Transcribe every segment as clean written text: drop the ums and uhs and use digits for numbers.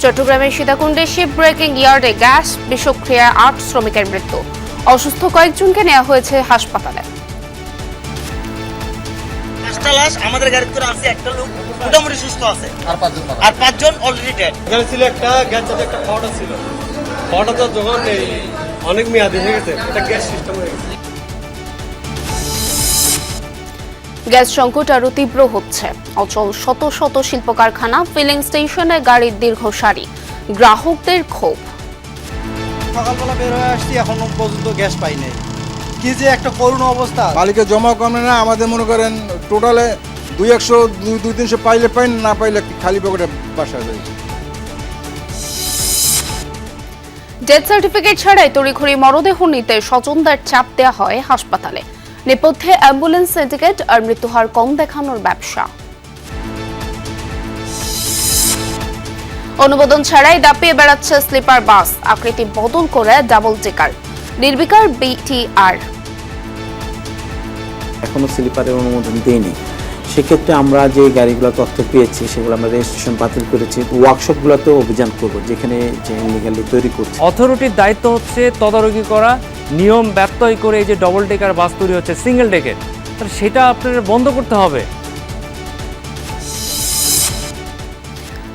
চট্টগ্রামের সীতাকুণ্ডে sheep breaking ইয়ার্ডে গ্যাস বিষক্রিয়ায় ৮ শ্রমিকের মৃত্যু। অসুস্থ কয়েকজনকে নেওয়া হয়েছে হাসপাতালে। আমাদের গাড়িতে করে আছে, একটা লোক মোটামুটি সুস্থ আছে আর পাঁচজন অলরেডি ডেড। এখানে ছিল একটা গ্যাস যাতে একটা পাউডার ছিল, পাউডারটা যখন এই অনেক মেয়াদি হয়ে গেছে, এটা গ্যাস সিস্টেম হয়ে গেছে। গ্যাস সংকট আরও তীব্র হচ্ছে। অচল শত শত শিল্প কারখানা, ফিলিং স্টেশনে গাড়ির দীর্ঘ সারি, গ্রাহকদের ক্ষোভ। সকালবেলা বের হয়ে আসছি, এখনো পর্যন্ত গ্যাস পাই নাই। কি যে একটা করুণ অবস্থা। মালিকের জমা কমে না, আমাদের মনে করেন টোটালে 200-300 পাইলে পাইন, না পাইলে খালি পকেটে বাসা যায়। ডেথ সার্টিফিকেট ছাড়াই তড়িঘড়ি মরদেহ নিতে স্বজনদের চাপ দেওয়া হয় হাসপাতালে। নেপথ্যে অ্যাম্বুলেন্স সিন্ডিকেট আর মৃত্যুহার কম দেখানোর ব্যবসা। অনুমোদন ছাড়াই দাপিয়ে বেড়াচ্ছে স্লিপার বাস, আকৃতি বদল করে ডাবল ডেকার। নির্বিকার বিটিআর এখনো স্লিপারের অনুমোদন দেয়নি। সেক্ষেত্রে আমরা যে গাড়িগুলো তথ্য পেয়েছি সেগুলো আমরা রেজিস্ট্রেশন বাতিল করেছি। ওয়ার্কশপগুলোতেও অভিযান করব, যেখানে যে ইলিগালি তৈরি করছে। অথরিটির দায়িত্ব হচ্ছে তদারকি করা, নিয়ম ব্যত্যয় করে এই যে ডবল ডেকার বাস তৈরি হচ্ছে সিঙ্গেল ডেকের, সেটা আপনাদের বন্ধ করতে হবে।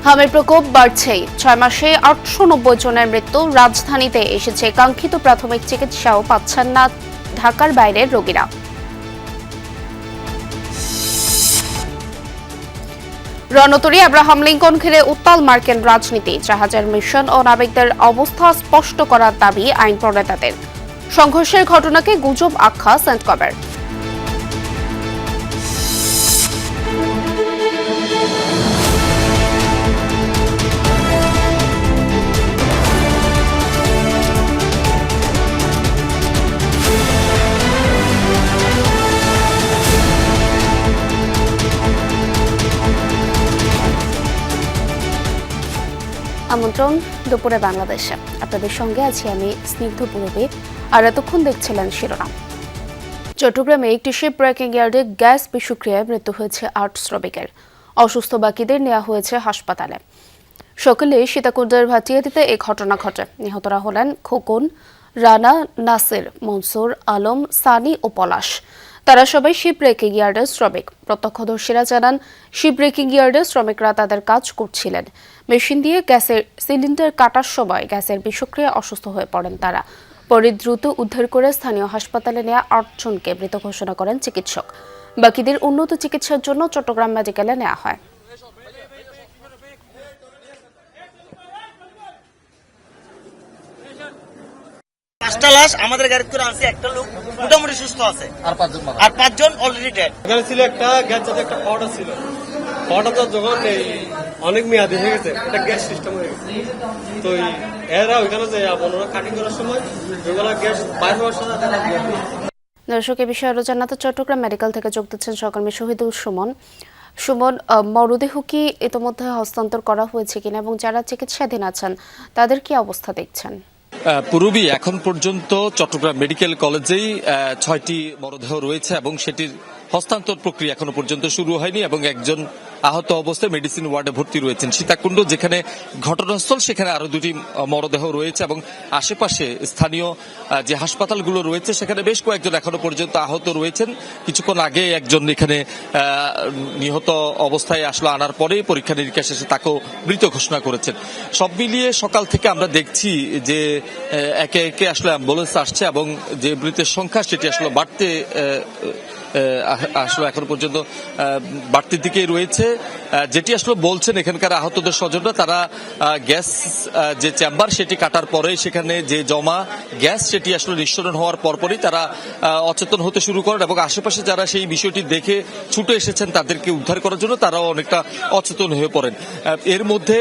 হামের প্রকোপ বাড়ছেই। 6 মাসে 890 জনের মৃত্যু। রাজধানীতে এসেছে কাঙ্ক্ষিত প্রাথমিক চিকিৎসাও পাচ্ছেন না ঢাকার বাইরের রোগীরা। রণতরী আব্রাহাম লিঙ্কন ঘিরে উত্তাল মার্কিন রাজনীতি। জাহাজের মিশন ও নাবিকদের অবস্থা স্পষ্ট করার দাবি আইন প্রণেতাদের। সংঘর্ষের ঘটনাকে গুজব আখ্যা সেন্টকমের। আমন্ত্রণ দুপুরে বাংলাদেশে। আপনাদের সঙ্গে আছি আমি স্নিগ্ধ পূরবী, আর এতক্ষণ দেখছিলেন শিরোনাম। চট্টগ্রামে একটি শিপ ব্রেকিং ইয়ার্ডে গ্যাস বিষক্রিয়ায় মৃত্যু হয়েছে ৮ শ্রমিকের। অসুস্থ বাকিদের নেওয়া হয়েছে হাসপাতালে। সকালে সীতাকুণ্ডের ভাটিয়াটিতে এই ঘটনা ঘটে। নিহতরা হলেন খোকন, রানা, নাসির, মনসুর আলম, সানি ও পলাশ। তারা সবাই শিপ ব্রেকিং ইয়ার্ডের শ্রমিক। প্রত্যক্ষদর্শীরা জানান, শিপ ব্রেকিং ইয়ার্ডে শ্রমিকরা তাদের কাজ করছিলেন। মেশিন দিয়ে গ্যাসের সিলিন্ডার কাটার সময় গ্যাসের বিষক্রিয়া অসুস্থ হয়ে পড়েন তারা। পরে দ্রুত উদ্ধার করে স্থানীয় হাসপাতালে নেওয়া ৮ জনকে মৃত ঘোষণা করেন চিকিৎসক। বাকিদের উন্নত চিকিৎসার জন্য চট্টগ্রাম মেডিকেলে নেওয়া হয়। পাঁচটা লাশ আমাদের গাড়িতে করে আছে, একটা লোক মোটামুটি সুস্থ আছে আর পাঁচজন অলরেডি ডেড। এখানে ছিল একটা গ্যাস যাতে একটা পাউডার ছিল, পাউডারটা যখন এই অনেক মেয়াদি হয়ে গেছে, এটা গ্যাস সিস্টেম হয়ে গেছে। তো এরা ওইখানে যে ওনারা কাটিং করার সময় ওইগুলা গ্যাস বাইর হওয়ার সাথে দর্শক, এ বিষয়ে আরো জানাতে চট্টগ্রাম মেডিকেল থেকে যোগ দিচ্ছেন সহকর্মী শহীদুল সুমন। সুমন, মরদেহ কি ইতোমধ্যে হস্তান্তর করা হয়েছে কিনা এবং যারা চিকিৎসাধীন আছেন তাদের কি অবস্থা দেখছেন? পূর্বী এখন পর্যন্ত চট্টগ্রাম মেডিকেল কলেজেই 6টি মরদেহ রয়েছে এবং সেটির হস্তান্তর প্রক্রিয়া এখনো পর্যন্ত শুরু হয়নি এবং একজন আহত অবস্থায় মেডিসিন ওয়ার্ডে ভর্তি রয়েছেন। সীতাকুণ্ড যেখানে ঘটনাস্থল, সেখানে আরো 2টি মরদেহ রয়েছে এবং আশেপাশে স্থানীয় যে হাসপাতালগুলো রয়েছে সেখানে বেশ কয়েকজন এখনো পর্যন্ত আহত রয়েছেন। কিছুক্ষণ আগে একজন এখানে নিহত অবস্থায় আসলো, আনার পরে পরীক্ষা নিরীক্ষা শেষে তাকেও মৃত ঘোষণা করেছেন। সব মিলিয়ে সকাল থেকে আমরা দেখছি যে একে একে আসলে অ্যাম্বুলেন্স আসছে এবং যে মৃতের সংখ্যা সেটি আসলে বাড়তে আসলে এখন পর্যন্ত বাড়তির দিকেই রয়েছে। যেটি আসলে বলছেন এখানকার আহতদের স্বজনরা, তারা গ্যাস যে চেম্বার সেটি কাটার পরে সেখানে যে জমা গ্যাস সেটি আসলে নিঃসরণ হওয়ার পরপরই তারা অচেতন হতে শুরু করেন এবং আশেপাশে যারা সেই বিষয়টি দেখে ছুটে এসেছেন তাদেরকে উদ্ধার করার জন্য তারাও অনেকটা অচেতন হয়ে পড়েন। এর মধ্যে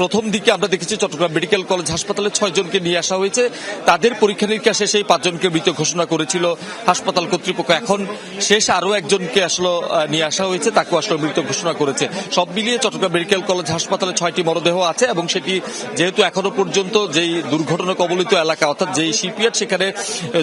প্রথম দিকে আমরা দেখেছি চট্টগ্রাম মেডিকেল কলেজ হাসপাতালে 6 জনকে নিয়ে আসা হয়েছে। তাদের পরীক্ষা নিরীক্ষা শেষে 5 জনকে মৃত ঘোষণা করেছিল হাসপাতাল কর্তৃপক্ষ। এখন শেষ আরো একজনকে আসলে নিয়ে আসা হয়েছে, তাকেও আসলে মৃত ঘোষণা করেছে। সব মিলিয়ে চট্টগ্রাম মেডিকেল কলেজ হাসপাতালে 6টি মরদেহ আছে এবং সেটি যেহেতু এখনো পর্যন্ত যেই দুর্ঘটনা কবলিত এলাকা অর্থাৎ যেই শিপইয়ার্ড সেখানে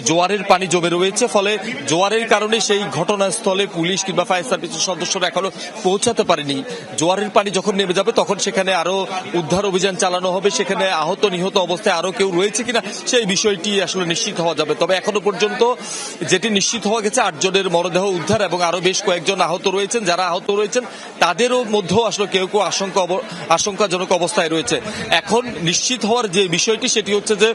জোয়ারের পানি জমে রয়েছে, ফলে জোয়ারের কারণে সেই ঘটনাস্থলে পুলিশ কিংবা ফায়ার সার্ভিসের সদস্যরা এখনো পৌঁছাতে পারেনি। জোয়ারের পানি যখন নেমে যাবে তখন সেখানে আরো উদ্ধার অভিযান চালানো হবে, সেখানে আহত নিহত অবস্থায় আরো কেউ রয়েছে কিনা সেই বিষয়টি আসলে নিশ্চিত হওয়া যাবে। তবে এখনো পর্যন্ত যেটি নিশ্চিত হওয়া গেছে 8 জনের মরদেহ উদ্ধার এবং আরো বেশ কয়েকজন আহত রয়েছেন। যারা আহত রয়েছেন তাদেরও মধ্যেও আসলে কেউ কেউ আশঙ্কাজনক অবস্থায় রয়েছে। এখন নিশ্চিত হওয়ার যে বিষয়টি সেটি হচ্ছে যে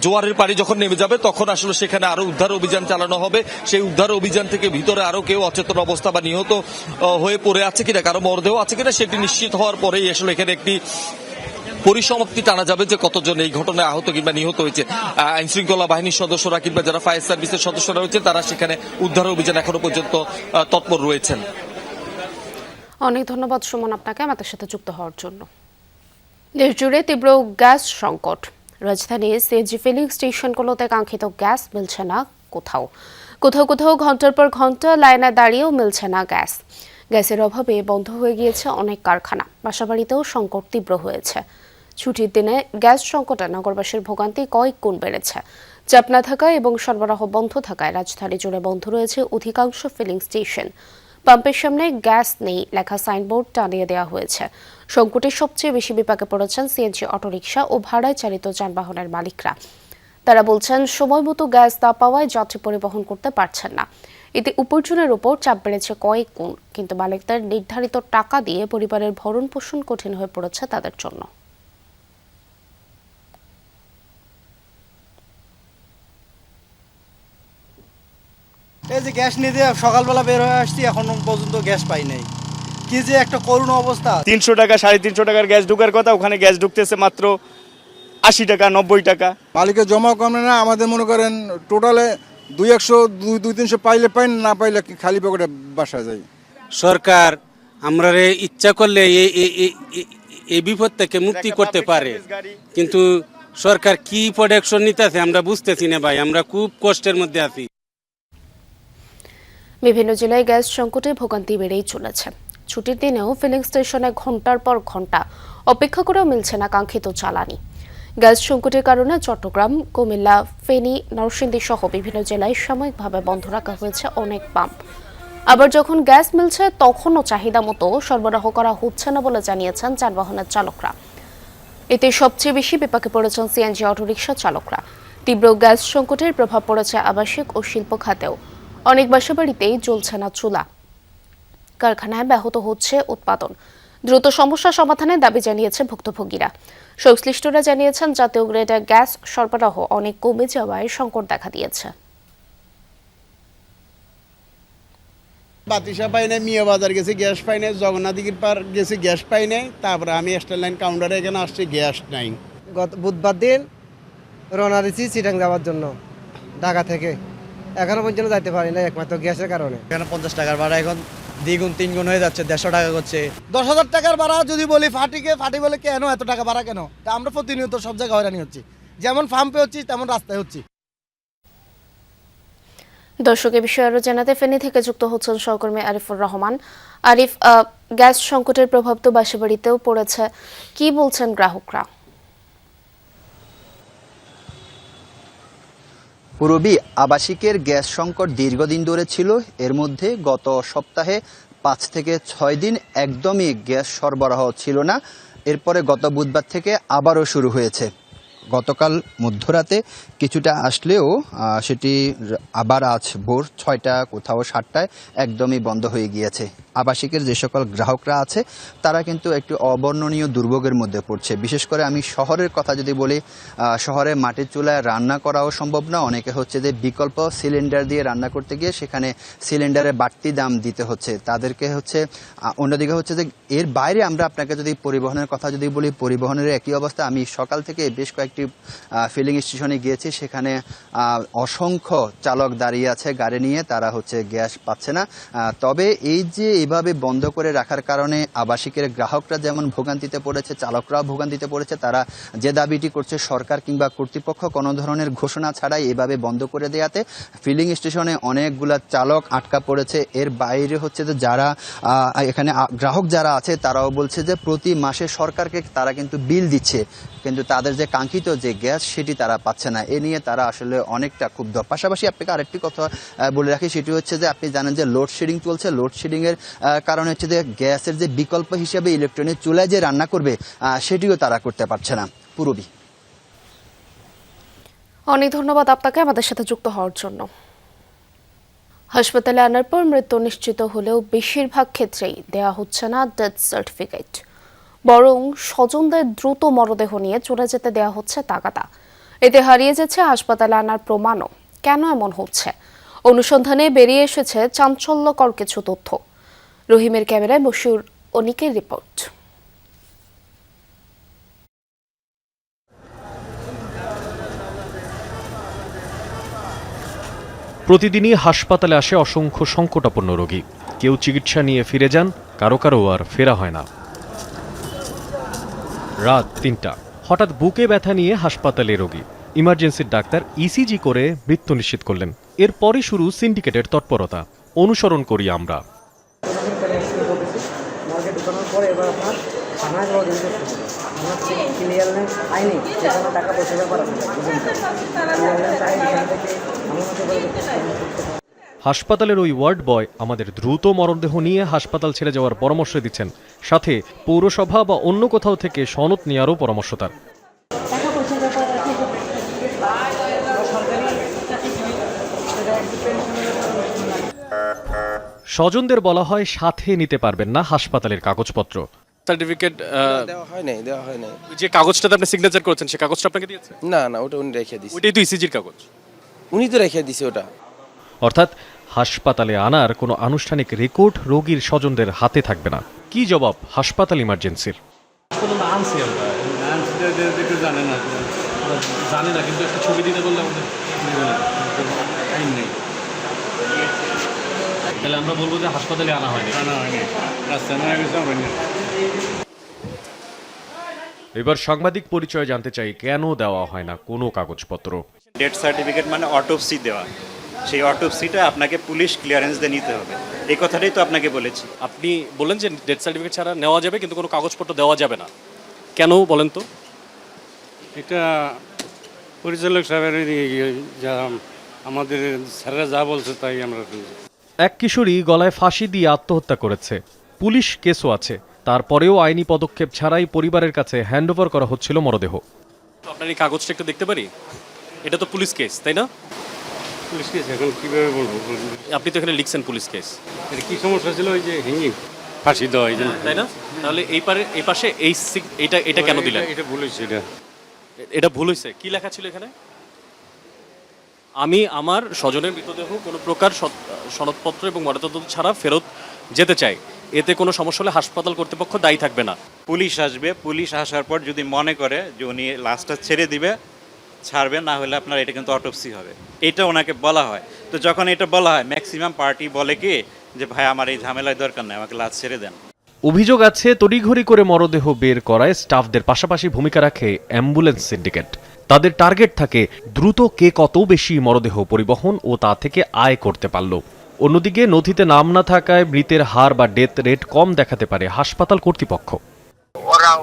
জোয়ারের পানি যখন নেমে যাবে তখন আসলে সেখানে আরো উদ্ধার অভিযান চালানো হবে। সেই উদ্ধার অভিযান থেকে ভিতরে আরো কেউ অচেতন অবস্থা বা নিহত হয়ে পড়ে আছে কিনা, কারো মরদেহ আছে কিনা সেটি নিশ্চিত হওয়ার পরেই আসলে এখানে একটি পরিসমাপ্তি টানা যাবে যে কতজন এই ঘটনায় আহত কিংবা নিহত হয়েছে। আইন শৃঙ্খলা বাহিনীর সদস্যরা কিংবা যারা ফায়ার সার্ভিসের সদস্যরা রয়েছে তারা সেখানে উদ্ধার অভিযান এখনো পর্যন্ত তৎপর রয়েছেন। অনেক ধন্যবাদ সুমন আপনাকে আমাদের সাথে যুক্ত হওয়ার জন্য। দেশ জুড়ে তীব্র গ্যাস সংকট। রাজধানীর সিএনজি ফিলিং স্টেশনগুলোতে কাঙ্ক্ষিত গ্যাস মিলছে না কোথাও কোথাও ঘন্টার পর ঘন্টা লাইনে দাঁড়িয়েও মিলছে না গ্যাস। গ্যাসের অভাবে বন্ধ হয়ে গিয়েছে অনেক কারখানা, বাসাবাড়িতেও সংকট তীব্র হয়েছে। ছুটির দিনে গ্যাস সংকটে নগরবাসীর ভোগান্তি কয়েক গুণ বেড়েছে। চাপ না থাকায় এবং সরবরাহ বন্ধ থাকায় রাজধানী জুড়ে বন্ধ রয়েছে অধিকাংশ ফিলিং স্টেশন। পাম্পের সামনে গ্যাস নেই লেখা সাইনবোর্ড টানিয়ে দেওয়া হয়েছে। সংকটে সবচেয়ে বেশি বিপাকে পড়েছেন সিএনজি অটোরিকশা ও ভাড়ায় চালিত যানবাহনের মালিকরা। তারা বলছেন সময় মতো গ্যাস না পাওয়ায় যাত্রী পরিবহন করতে পারছেন না। এতে উপার্জনের উপর চাপ বেড়েছে কয়েক গুণ, কিন্তু মালিকদের নির্ধারিত টাকা দিয়ে পরিবারের ভরণ পোষণ কঠিন হয়ে পড়েছে তাদের জন্য। এই যে গ্যাস নিতে সকালবেলা বের হয়ে আসছি, এখনো পর্যন্ত গ্যাস পাই নাই। কি যে একটা করুণ অবস্থা। 300 টাকা 350 টাকার গ্যাস ঢুকার কথা, ওখানে গ্যাস ঢুকতেছে মাত্র 80 টাকা 90 টাকা। মালিকের জমা কমে না, আমাদের মনে করেন টোটালে 200-300 পাইলে পাইন, না পাইলে খালি পকেটে বাসা যায়। সরকার আমরা ইচ্ছা করলে এই বিপদ থেকে মুক্তি করতে পারে, কিন্তু সরকার কি প্রোটেকশন নিতেছে আমরা বুঝতেছি না ভাই, আমরা খুব কষ্টের মধ্যে আছি। বিভিন্ন জেলায় গ্যাস সংকটে ভোগান্তি বেড়েই চলেছে। ছুটির দিনেও ফিলিং স্টেশনে ঘন্টার পর ঘন্টা অপেক্ষা করেও মিলছে না কাঙ্ক্ষিত জ্বালানি। গ্যাস সংকটের কারণে চট্টগ্রাম, কুমিল্লা, ফেনী, নরসিংদী সহ বিভিন্ন জেলায় সাময়িকভাবে বন্ধ রাখা হয়েছে অনেক পাম্প। আবার যখন গ্যাস মিলছে তখনও চাহিদা মতো সরবরাহ করা হচ্ছে না বলে জানিয়েছেন যানবাহনের চালকরা। এতে সবচেয়ে বেশি বিপাকে পড়েছেন সিএনজি অটোরিকশা চালকরা। তীব্র গ্যাস সংকটের প্রভাব পড়েছে আবাসিক ও শিল্প খাতেও। অনেক বাসাবাড়িতেই জ্বলছে না চুলা, কারখানায় ব্যাহত হচ্ছে উৎপাদন। দ্রুত সমস্যা সমাধানের দাবি জানিয়েছে ভুক্তভোগীরা। সংশ্লিষ্টরা জানিয়েছেন জাতীয় গ্রিডে গ্যাস সরবরাহ অনেক কমে যাওয়ায় সংকট দেখা দিয়েছে। বাতিসা পাই নাই, মিয়া বাজার গেছে গ্যাস পাই নাই, জগন্নাথদিঘির পার গেছে গ্যাস পাই নাই, তারপরে আমি স্টার লাইন কাউন্টারে এখানে আসছি গ্যাস নাই। গত বুধবার দিন রওনা দিচ্ছি চিটাং যাওয়ার জন্য ঢাকা থেকে, এখনো পর্যন্ত যাইতে পারি না একমাত্র গ্যাসের কারণে। এখানে 50 টাকার ভাড়া এখন দ্বিগুণ 3 গুণ হয়ে যাচ্ছে, 150 টাকা করছে। 10,000 টাকার ভাড়া যদি বলি ফাটি বলে কেন এত টাকা ভাড়া কেন? তা আমরা প্রতিনিয়ত সব জায়গায় হয়রানি হচ্ছি, যেমন পাম্পে হচ্ছি তেমন রাস্তায় হচ্ছি। দর্শক, এ বিষয়ে আরো জানাতে ফেনী থেকে যুক্ত হচ্ছেন সহকর্মী আরিফুর রহমান। আরিফ, গ্যাস সংকটের প্রভাব তো বাসাবাড়িতেও পড়েছে, কি বলছেন গ্রাহকরা? পূরবী, আবাসিকের গ্যাস সংকট দীর্ঘদিন ধরে ছিল। এর মধ্যে গত সপ্তাহে 5 থেকে 6 দিন একদমই গ্যাস সরবরাহ ছিল না। এরপরে গত বুধবার থেকে আবারও শুরু হয়েছে। গতকাল মধ্যরাতে কিছুটা আসলেও সেটি আবার আজ ভোর 6টা কোথাও 7টায় একদমই বন্ধ হয়ে গিয়েছে। আবাসিকের যে সকল গ্রাহকরা আছে তারা কিন্তু একটু অবর্ণনীয় দুর্ভোগের মধ্যে পড়ছে। বিশেষ করে আমি শহরের কথা যদি বলি, শহরে মাটির চুলায় রান্না করাও সম্ভব না। অনেকে হচ্ছে যে বিকল্প সিলিন্ডার দিয়ে রান্না করতে গিয়ে সেখানে সিলিন্ডারে বাড়তি দাম দিতে হচ্ছে তাদেরকে হচ্ছে। অন্যদিকে হচ্ছে যে এর বাইরে আমরা আপনাকে যদি পরিবহনের কথা যদি বলি, পরিবহনের একই অবস্থা। আমি সকাল থেকে বেশ কয়েকটি ফিলিং স্টেশনে গিয়েছি, সেখানে অসংখ্য চালক দাঁড়িয়ে আছে গাড়ি নিয়ে, তারা হচ্ছে গ্যাস পাচ্ছে না। তবে এই যে এভাবে বন্ধ করে রাখার কারণে আবাসিকের গ্রাহকরা যেমন ভোগান্তিতে পড়েছে, চালকরাও ভোগান্তিতে পড়েছে। তারা যে দাবিটি করছে, সরকার কিংবা কর্তৃপক্ষ কোনো ধরনের ঘোষণা ছাড়াই এভাবে বন্ধ করে দেওয়াতে ফিলিং স্টেশনে অনেকগুলা চালক আটকা পড়েছে। এর বাইরে হচ্ছে যে যারা এখানে গ্রাহক যারা আছে তারাও বলছে যে প্রতি মাসে সরকারকে তারা কিন্তু বিল দিচ্ছে, কিন্তু তাদের যে কাঙ্ক্ষিত কাঙ্ক্ষিত যে গ্যাস সেটি তারা পাচ্ছে না। এ নিয়ে তারা আসলে অনেকটা ক্ষুব্ধ। পাশাপাশি আপনাকে আরেকটি কথা বলে রাখি, সেটি হচ্ছে যে আপনি জানেন যে লোডশেডিং চলছে। লোডশেডিংয়ের কারণে হচ্ছে যে গ্যাসের যে বিকল্প হিসেবে ইলেকট্রনিক চুলায় যে রান্না করবে সেটিও তারা করতে পারছে না। পুরবি, অনেক ধন্যবাদ আপনাকে আমাদের সাথে যুক্ত হওয়ার জন্য। হাসপাতালে আনার পর মৃত্যু নিশ্চিত হলেও বেশিরভাগ ক্ষেত্রেই দেয়া হচ্ছে না ডেথ সার্টিফিকেট, বরং স্বজনদের দ্রুত মরদেহ নিয়ে চলে যেতে দেয়া হচ্ছে তাগাদা। এতে হারিয়ে যাচ্ছে হাসপাতালে আনার প্রমাণও। কেন এমন হচ্ছে? অনুসন্ধানে বেরিয়ে এসেছে চাঞ্চল্যকর কিছু তথ্য। রহিমের ক্যামেরায় মশিউর অনিকের রিপোর্ট। প্রতিদিনই হাসপাতালে আসে অসংখ্য সংকটাপন্ন রোগী। কেউ চিকিৎসা নিয়ে ফিরে যান, কারো কারো আর ফেরা হয় না। রাত ৩টা, হঠাৎ বুকে ব্যথা নিয়ে হাসপাতালে রোগী। ইমার্জেন্সির ডাক্তার ইসিজি করে মৃত্যু নিশ্চিত করলেন। এরপরই শুরু সিন্ডিকেটের তৎপরতা। অনুসরণ করি আমরা। হাসপাতালের ওই ওয়ার্ড বয় আমাদের দ্রুত মরদেহ নিয়ে হাসপাতাল ছেড়ে যাওয়ার পরামর্শ দিচ্ছেন, সাথে পৌরসভা বা অন্য কোথাও থেকে সনদ নেওয়ারও পরামর্শ তার। স্বজনদের বলা হয় সাথে নিতে পারবেন না হাসপাতালের কাগজপত্র। সার্টিফিকেট দেওয়া হয় নাই। যে কাগজটাতে আপনি সিগনেচার করেছেন সেই কাগজটা আপনাকে দিয়েছে? না, ওটা উনি রেখে দিয়েছে। ওইটাই তো ইসিজির কাগজ। উনি তো রেখে দিয়েছে ওটা। অর্থাৎ হাসপাতালে আনার কোনো আনুষ্ঠানিক রেকর্ড রোগীর স্বজনদের হাতে থাকবে না। কি জবাব হাসপাতাল ইমার্জেন্সির? জানে না, কিন্তু একটা ছবি দিতে বললে আমাদের টাইম নেই। তাহলে আমরা বলবো যে হাসপাতালে আনা হয়নি। এবার সাংবাদিক পরিচয় জানতে চাই, কেন দেওয়া হয় না কোনো কাগজপত্র? ডেথ সার্টিফিকেট মানে অটোপসি দেওয়া, সেই অটোপসিটা আপনাকে পুলিশ ক্লিয়ারেন্স দিয়ে নিতে হবে। এই কথাটাই তো আপনাকে বলেছি। আপনি বললেন যে ডেথ সার্টিফিকেট ছাড়া নেওয়া যাবে, কিন্তু কোনো কাগজপত্র দেওয়া যাবে না। কেন বলেন তো? এটা পরিচালক সাহেবের যা আমাদের স্যাররা যা বলছে তাই আমরা। এক কিশোরী গলায় ফাঁসি দিয়ে আত্মহত্যা করেছে, পুলিশ কেসও আছে। তারপরেও আইনি পদক্ষেপ ছাড়াই পরিবারের কাছে হ্যান্ডওভার করা হচ্ছিল মরদেহ। আপনার এই কাগজটা একটু দেখতে পারি? এটা তো পুলিশ কেস, তাই না? পুলিশ কেস এখন কিভাবে বলবো? আপনি তো এখানে লিখছেন পুলিশ কেস। এটা কি সমস্যা ছিল? ওই যে হিঙ্গি ফাঁসি দেওয়া, তাই না? তাহলে এই পাশে এটা কেন দিলেন? এটা ভুল হয়েছে। এটা ভুল হয়েছে। কি লেখা ছিল এখানে? আমি আমার স্বজনের মৃতদেহ কোনো প্রকার সনদপত্র এবং ময়নাতদন্ত ছাড়া ফেরত যেতে চাই। এতে কোনো সমস্যা হলে হাসপাতাল কর্তৃপক্ষ দায়ী থাকবে না। পুলিশ আসবে, পুলিশ আসার পর যদি মনে করে যে উনি লাশটা ছেড়ে দিবে, ছাড়বে, না হলে আপনার এটা কিন্তু অটোপসি হবে। এটা ওনাকে বলা হয়। তো যখন এটা বলা হয়, ম্যাক্সিমাম পার্টি বলে কি যে ভাই আমার এই ঝামেলায় দরকার নেই, আমাকে লাশ ছেড়ে দেন। অভিযোগ আছে তড়িঘড়ি করে মরদেহ বের করায় স্টাফদের পাশাপাশি ভূমিকা রাখে অ্যাম্বুলেন্স সিন্ডিকেট। তাদের টার্গেট থাকে দ্রুত কে কত বেশি মরদেহ পরিবহন ও তা থেকে আয় করতে পারল। অন্যদিকে নথিতে নাম না থাকায় মৃতের হার বা ডেথ রেট কম দেখাতে পারে হাসপাতাল কর্তৃপক্ষ। ওরাও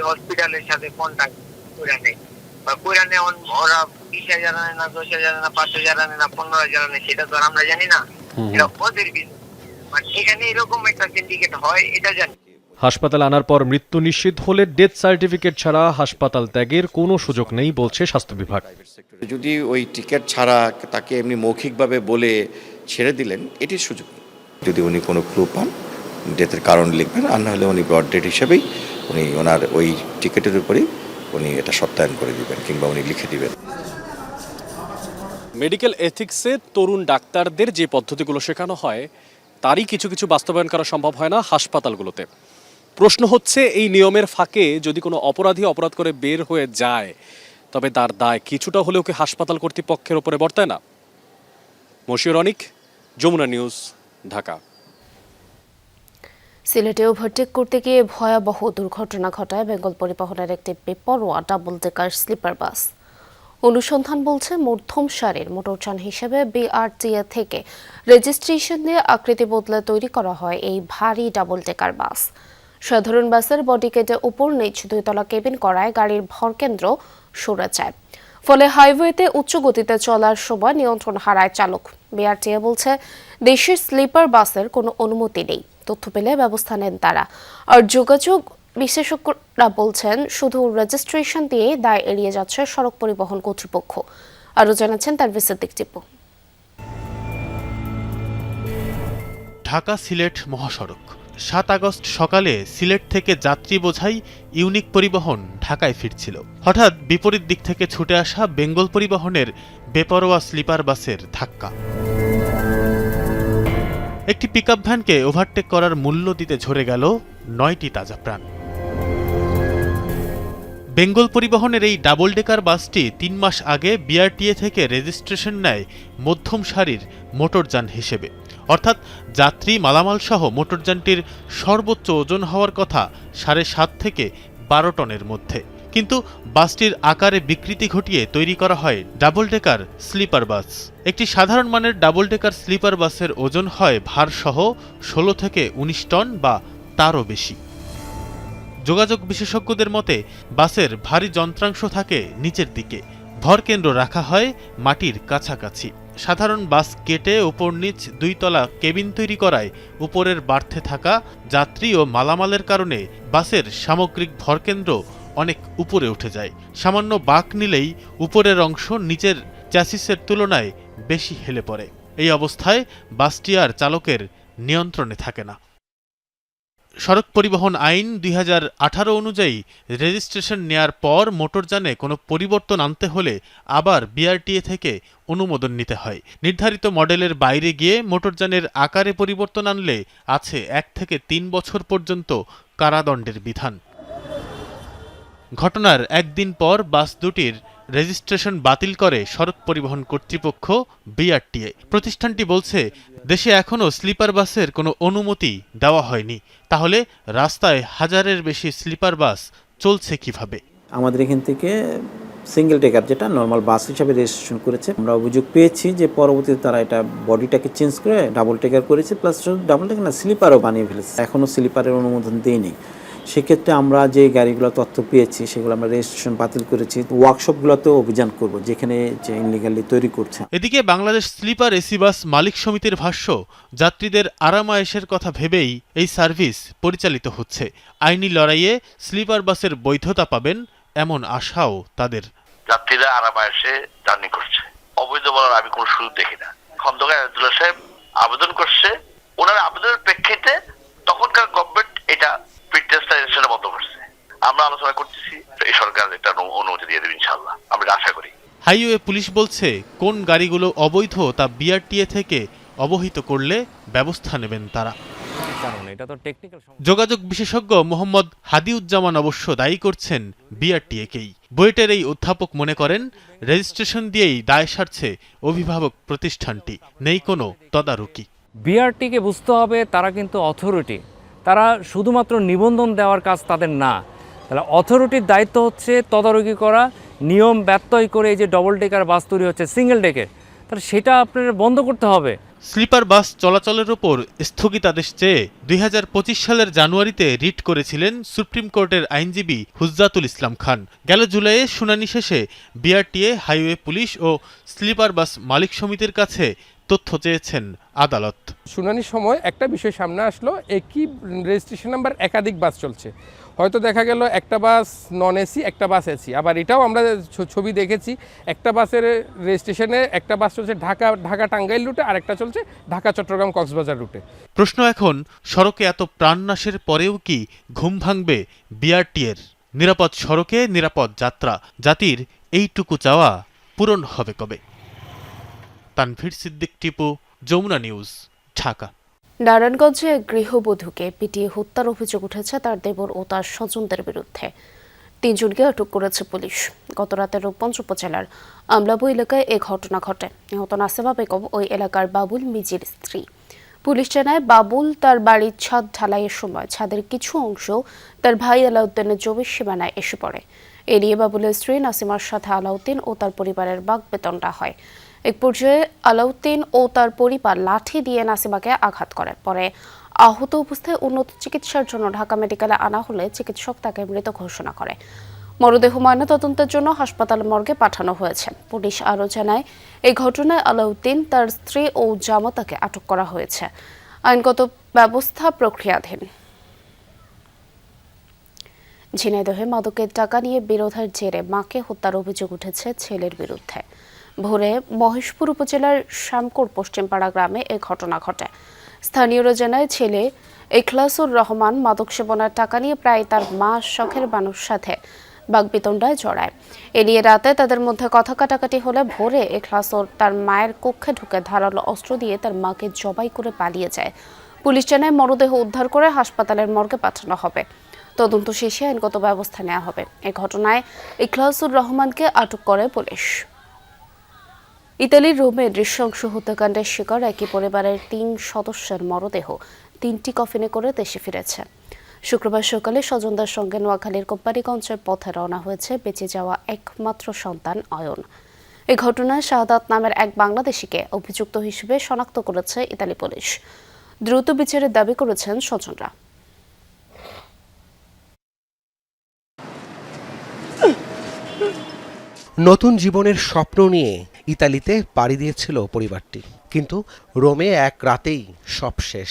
হসপিটালের সাথে কন্ট্যাক্ট করে নেয় বা করে নেয়। ওরা 20,000 আনে না, 10,000 আনে না, 5,000 আনে না, 15,000 আনে, সেটা তো আমরা জানি না। এটা ওদের বিজনেস। মানে এখানে এরকম একটা সিন্ডিকেট হয় এটা জানি। হাসপাতাল আনার পর মৃত্যু নিশ্চিত হলে ডেথ সার্টিফিকেট ছাড়া হাসপাতাল ত্যাগের কোনো সুযোগ নেই বলছে স্বাস্থ্য বিভাগ। যদি ওই টিকিট ছাড়া তাকে এমনি মৌখিকভাবে বলে ছেড়ে দিলেন, এটির সুযোগ নেই। যদি উনি কোনো ক্লু পান, ডেথের কারণ লিখবেন, আর নাহলে উনি ব্রড ডেট হিসেবেই উনি ওনার ওই টিকিটের উপরেই উনি এটা সত্যায়ন করে দিবেন কিংবা উনি লিখে দিবেন। মেডিকেল এথিক্সে তরুণ ডাক্তারদের যে পদ্ধতিগুলো শেখানো হয় তারই কিছু কিছু বাস্তবায়ন করা সম্ভব হয় না হাসপাতালগুলোতে। প্রশ্ন হচ্ছে, এই নিয়মের ফাঁকে যদি কোনো অপরাধী অপরাধ করে বের হয়ে যায়, তবে তার দায় কিছুটা হলেও কি হাসপাতাল কর্তৃপক্ষের ওপরে বর্তায় না? মশিউর অনিক, যমুনা নিউজ, ঢাকা। সিলেটে ওভারটেক করতে গিয়ে ভয়াবহ দুর্ঘটনা ঘটায় বেঙ্গল পরিবহনের একটি বেপরোয়া ডাবল ডেকার স্লিপার বাস। অনুসন্ধান বলছে মধ্যম সারির মোটরযান হিসেবে বিআরটিএ থেকে রেজিস্ট্রেশন দিয়ে আকৃতি বদলে তৈরি করা হয় এই ভারী ডাবল ডেকার বাস। সাধারণ বাসের বডি কেটে উপর নিচ 2 তলা কেবিন করায় গাড়ির ভরকেন্দ্র সরে যায়। ফলে হাইওয়েতে উচ্চ গতিতে চলার সময় নিয়ন্ত্রণ হারায় চালক। বিআরটিএ বলছে দেশের স্লিপার বাসের কোনো অনুমতি নেই, তথ্য পেলে ব্যবস্থা নেন তারা। আর যোগাযোগ বিশেষজ্ঞরা বলছেন শুধু রেজিস্ট্রেশন দিয়ে দায় এড়িয়ে যাচ্ছে সড়ক পরিবহন কর্তৃপক্ষ। আরও জানাচ্ছেন তানভীর সিদ্দিক টিপু। ঢাকা সিলেট মহাসড়ক 7 আগস্ট সকালে সিলেট থেকে যাত্রী বোঝাই ইউনিক পরিবহন ঢাকায় ফিরছিল। হঠাৎ বিপরীত দিক থেকে ছুটে আসা বেঙ্গল পরিবহনের বেপরোয়া স্লিপার বাসের ধাক্কা। একটি পিকআপ ভ্যানকে ওভারটেক করার মূল্য দিতে ঝরে গেল 9টি তাজা প্রাণ। বেঙ্গল পরিবহনের এই ডাবল ডেকার বাসটি 3 মাস আগে বিআরটিএ থেকে রেজিস্ট্রেশন নেয় মধ্যম সারির মোটরযান হিসেবে, অর্থাৎ যাত্রী মালামাল সহ মোটরযানটির সর্বোচ্চ ওজন হওয়ার কথা 7.5 থেকে 12 টনের মধ্যে। কিন্তু বাসটির আকারে বিকৃতি ঘটিয়ে তৈরি করা হয় ডাবল ডেকার স্লিপার বাস। একটি সাধারণ মানের ডাবল ডেকার স্লিপার বাসের ওজন হয় ভারসহ 16 থেকে 19 টন বা তারও বেশি। যোগাযোগ বিশেষজ্ঞদের মতে বাসের ভারী যন্ত্রাংশ থাকে নিচের দিকে, ভরকেন্দ্র রাখা হয় মাটির কাছাকাছি। সাধারণ বাস কেটে উপর নিচ 2 তলা কেবিন তৈরি করায় উপরের বার্থে থাকা যাত্রী ও মালামালের কারণে বাসের সামগ্রিক ভরকেন্দ্র অনেক উপরে উঠে যায়। সামান্য বাঁক নিলেই উপরের অংশ নিচের চ্যাসিসের তুলনায় বেশি হেলে পড়ে। এই অবস্থায় বাসটি আর চালকের নিয়ন্ত্রণে থাকে না। সড়ক পরিবহন আইন 2018 অনুযায়ী রেজিস্ট্রেশন নেয়ার পর মোটরযানে কোনো পরিবর্তন আনতে হলে আবার বিআরটিএ থেকে অনুমোদন নিতে হয়। নির্ধারিত মডেলের বাইরে গিয়ে মোটরযানের আকারে পরিবর্তন আনলে আছে 1 থেকে 3 বছর পর্যন্ত কারাদণ্ডের বিধান। ঘটনার একদিন পর বাস দুটির রেজিস্ট্রেশন বাতিল করে সড়ক পরিবহন কর্তৃপক্ষ বিআরটিএ। প্রতিষ্ঠানটি বলছে দেশে এখনও স্লিপার বাসের কোনো অনুমতি দেওয়া হয়নি, তাহলে রাস্তায় হাজারের বেশি স্লিপার বাস চলছে কিভাবে? আমাদের এখান থেকে সিঙ্গেল টেকার যেটা নর্মাল বাস হিসাবে রেজিস্ট্রেশন করেছে, আমরা অভিযোগ পেয়েছি যে পরবর্তীতে তারা এটা বডিটাকে চেঞ্জ করে ডাবল টেকার করেছে, প্লাস ডাবল টেকার না স্লিপারও বানিয়ে ফেলেছে। এখনও স্লিপারের অনুমোদন দেয়নি। সেক্ষেত্রে আমরা যে গাড়িগুলো তথ্য পেয়েছি সেগুলো আমরা রেজিস্ট্রেশন বাতিল করেছি। ওয়ার্কশপগুলোতেও অভিযান করব যেখানে যে ইনলিগালি তৈরি করছে। এদিকে বাংলাদেশ স্লিপার এসি বাস মালিক সমিতির ভাষ্য, যাত্রীদের আরামায়েশের কথা ভেবেই এই সার্ভিস পরিচালিত হচ্ছে। আইনি লড়াইয়ে স্লিপার বাসের বৈধতা পাবেন এমন আশাও তাদের। যাত্রীরা আরামায়েশে জার্নি করছে, অবৈধ বলার আমি কোনো সুযোগ দেখি না। খন্দকার আব্দুল্লাহ সাহেব আবেদন করছে, ওনার আবেদনের প্রেক্ষিতে তখনকার গভর্নমেন্ট এটা বন্ধ করছে। আমরা আলোচনা করতেছি, এই সরকার এটা অনুমতি দিয়ে দেবে ইনশাআল্লাহ, আমরা আশা করি। হাইওয়ে পুলিশ বলছে কোন গাড়িগুলো অবৈধ তা বিআরটিএ থেকে অবহিত করলে ব্যবস্থা নেবেন তারা। যোগাযোগ বিশেষজ্ঞ মোহাম্মদ হাদিউজ্জামান অবশ্য দায়ী করছেন বিআরটিএকেই। বুয়েটের এই অধ্যাপক মনে করেন রেজিস্ট্রেশন দিয়েই দায় সারছে অভিভাবক প্রতিষ্ঠানটি, নেই কোনো তদারকি। বিআরটিকে বুঝতে হবে তারা কিন্তু অথরিটি, তারা শুধুমাত্র নিবন্ধন দেওয়ার কাজ তাদের না। তাহলে অথরিটির দায়িত্ব হচ্ছে তদারকি করা, নিয়ম ব্যত্যয় করে এই যে ডবল ডেকার বাস তৈরি হচ্ছে সিঙ্গেল ডেকের, তাহলে সেটা আপনার বন্ধ করতে হবে। স্লিপার বাস চলাচলের ওপর স্থগিতাদেশ চেয়ে 2025 সালের জানুয়ারিতে রিট করেছিলেন সুপ্রিম কোর্টের আইনজীবী হুজ্জাতুল ইসলাম খান। গেল জুলাইয়ে শুনানি শেষে বিআরটিএ, হাইওয়ে পুলিশ ও স্লিপার বাস মালিক সমিতির কাছে তথ্য চেয়েছেন আদালত। শুনানির সময় একটা বিষয় সামনে আসলো, একই রেজিস্ট্রেশন নাম্বার একাধিক বাস চলছে। হয়তো দেখা গেল একটা বাস নন এসি, একটা বাস এসি। আবার এটাও আমরা ছবি দেখেছি, একটা বাসের রেজিস্ট্রেশনে একটা বাস চলছে ঢাকা টাঙ্গাইল রুটে, আর একটা চলছে ঢাকা চট্টগ্রাম কক্সবাজার রুটে। প্রশ্ন এখন, সড়কে এত প্রাণনাশের পরেও কি ঘুম ভাঙবে বিআরটিএর? নিরাপদ সড়কে নিরাপদ যাত্রা, জাতির এইটুকু চাওয়া পূরণ হবে কবে? তানভীর সিদ্দিক টিপু, যমুনা নিউজ, ঢাকা। নারায়ণগঞ্জে এক গৃহবধূকে পিটিয়ে হত্যার অভিযোগ উঠেছে তার দেবর ও তার স্বজনদের বিরুদ্ধে। 3 জনকে আটক করেছে পুলিশ। গত রাতে রূপগঞ্জ উপজেলার আমলাবু এলাকায় এ ঘটনা ঘটে। নিহত নাসিমা বেগম ওই এলাকার বাবুল মিজির স্ত্রী। পুলিশ জানায় বাবুল তার বাড়ির ছাদ ঢালাইয়ের সময় ছাদের কিছু অংশ তার ভাই আলাউদ্দিনের জমির সীমানায় এসে পড়ে। এ নিয়ে বাবুলের স্ত্রী নাসিমার সাথে আলাউদ্দিন ও তার পরিবারের বাকবিতণ্ডা হয়। এক পর্যায়ে আলাউদ্দিন ও তার পরিবার লাঠি দিয়ে নাসিমাকে আঘাত করে। পরে আহত অবস্থায় উন্নত চিকিৎসার জন্য ঢাকা মেডিকেলে আনা হলে চিকিৎসক তাকে মৃত ঘোষণা করে। মরদেহ ময়নাতদন্তের জন্য হাসপাতাল মর্গে পাঠানো হয়েছে। পুলিশ আরও জানায়, এই ঘটনায় আলাউদ্দিন, তার স্ত্রী ও জামাতাকে আটক করা হয়েছে। আইনগত ব্যবস্থা প্রক্রিয়াধীন। ঝিনাইদহে মাদকের টাকা নিয়ে বিরোধের জেরে মাকে হত্যার অভিযোগ উঠেছে ছেলের বিরুদ্ধে। ভোরে মহেশপুর উপজেলার শ্যামকোর পশ্চিমপাড়া গ্রামে এ ঘটনা ঘটে। স্থানীয়রা জানায়, ছেলে ইখলাসুর রহমান মাদক সেবনের টাকা নিয়ে প্রায় তার মা শখের মানুষ সাথে বাগবিতণ্ডায় জড়ায়। এ নিয়ে রাতে তাদের মধ্যে কথা কাটাকাটি হলে ভোরে ইখলাসুর তার মায়ের কক্ষে ঢুকে ধারালো অস্ত্র দিয়ে তার মাকে জবাই করে পালিয়ে যায়। পুলিশ জানায়, মরদেহ উদ্ধার করে হাসপাতালের মর্গে পাঠানো হবে। তদন্ত শেষে আইনগত ব্যবস্থা নেওয়া হবে। এ ঘটনায় ইখলাসুর রহমানকে আটক করে পুলিশ। ইতালির রোমে নৃশংস হত্যাকাণ্ডের শিকার একই পরিবারের 3 সদস্যের মরদেহ 3টি কফিনে করে দেশে ফিরেছে। শুক্রবার সকালে স্বজনদের সঙ্গে নোয়াখালীর কোম্পানিগঞ্জের পথে রওনা হয়েছে বেঁচে যাওয়া একমাত্র সন্তান অয়ন। এই ঘটনায় শাহাদাত নামের এক বাংলাদেশিকে অভিযুক্ত হিসেবে শনাক্ত করেছে ইতালি পুলিশ। দ্রুত বিচারের দাবি করেছেন স্বজনরা। নতুন জীবনের স্বপ্ন নিয়ে ইতালিতে পাড়ি দিয়েছিল পরিবারটি, কিন্তু রোমে এক রাতেই সব শেষ।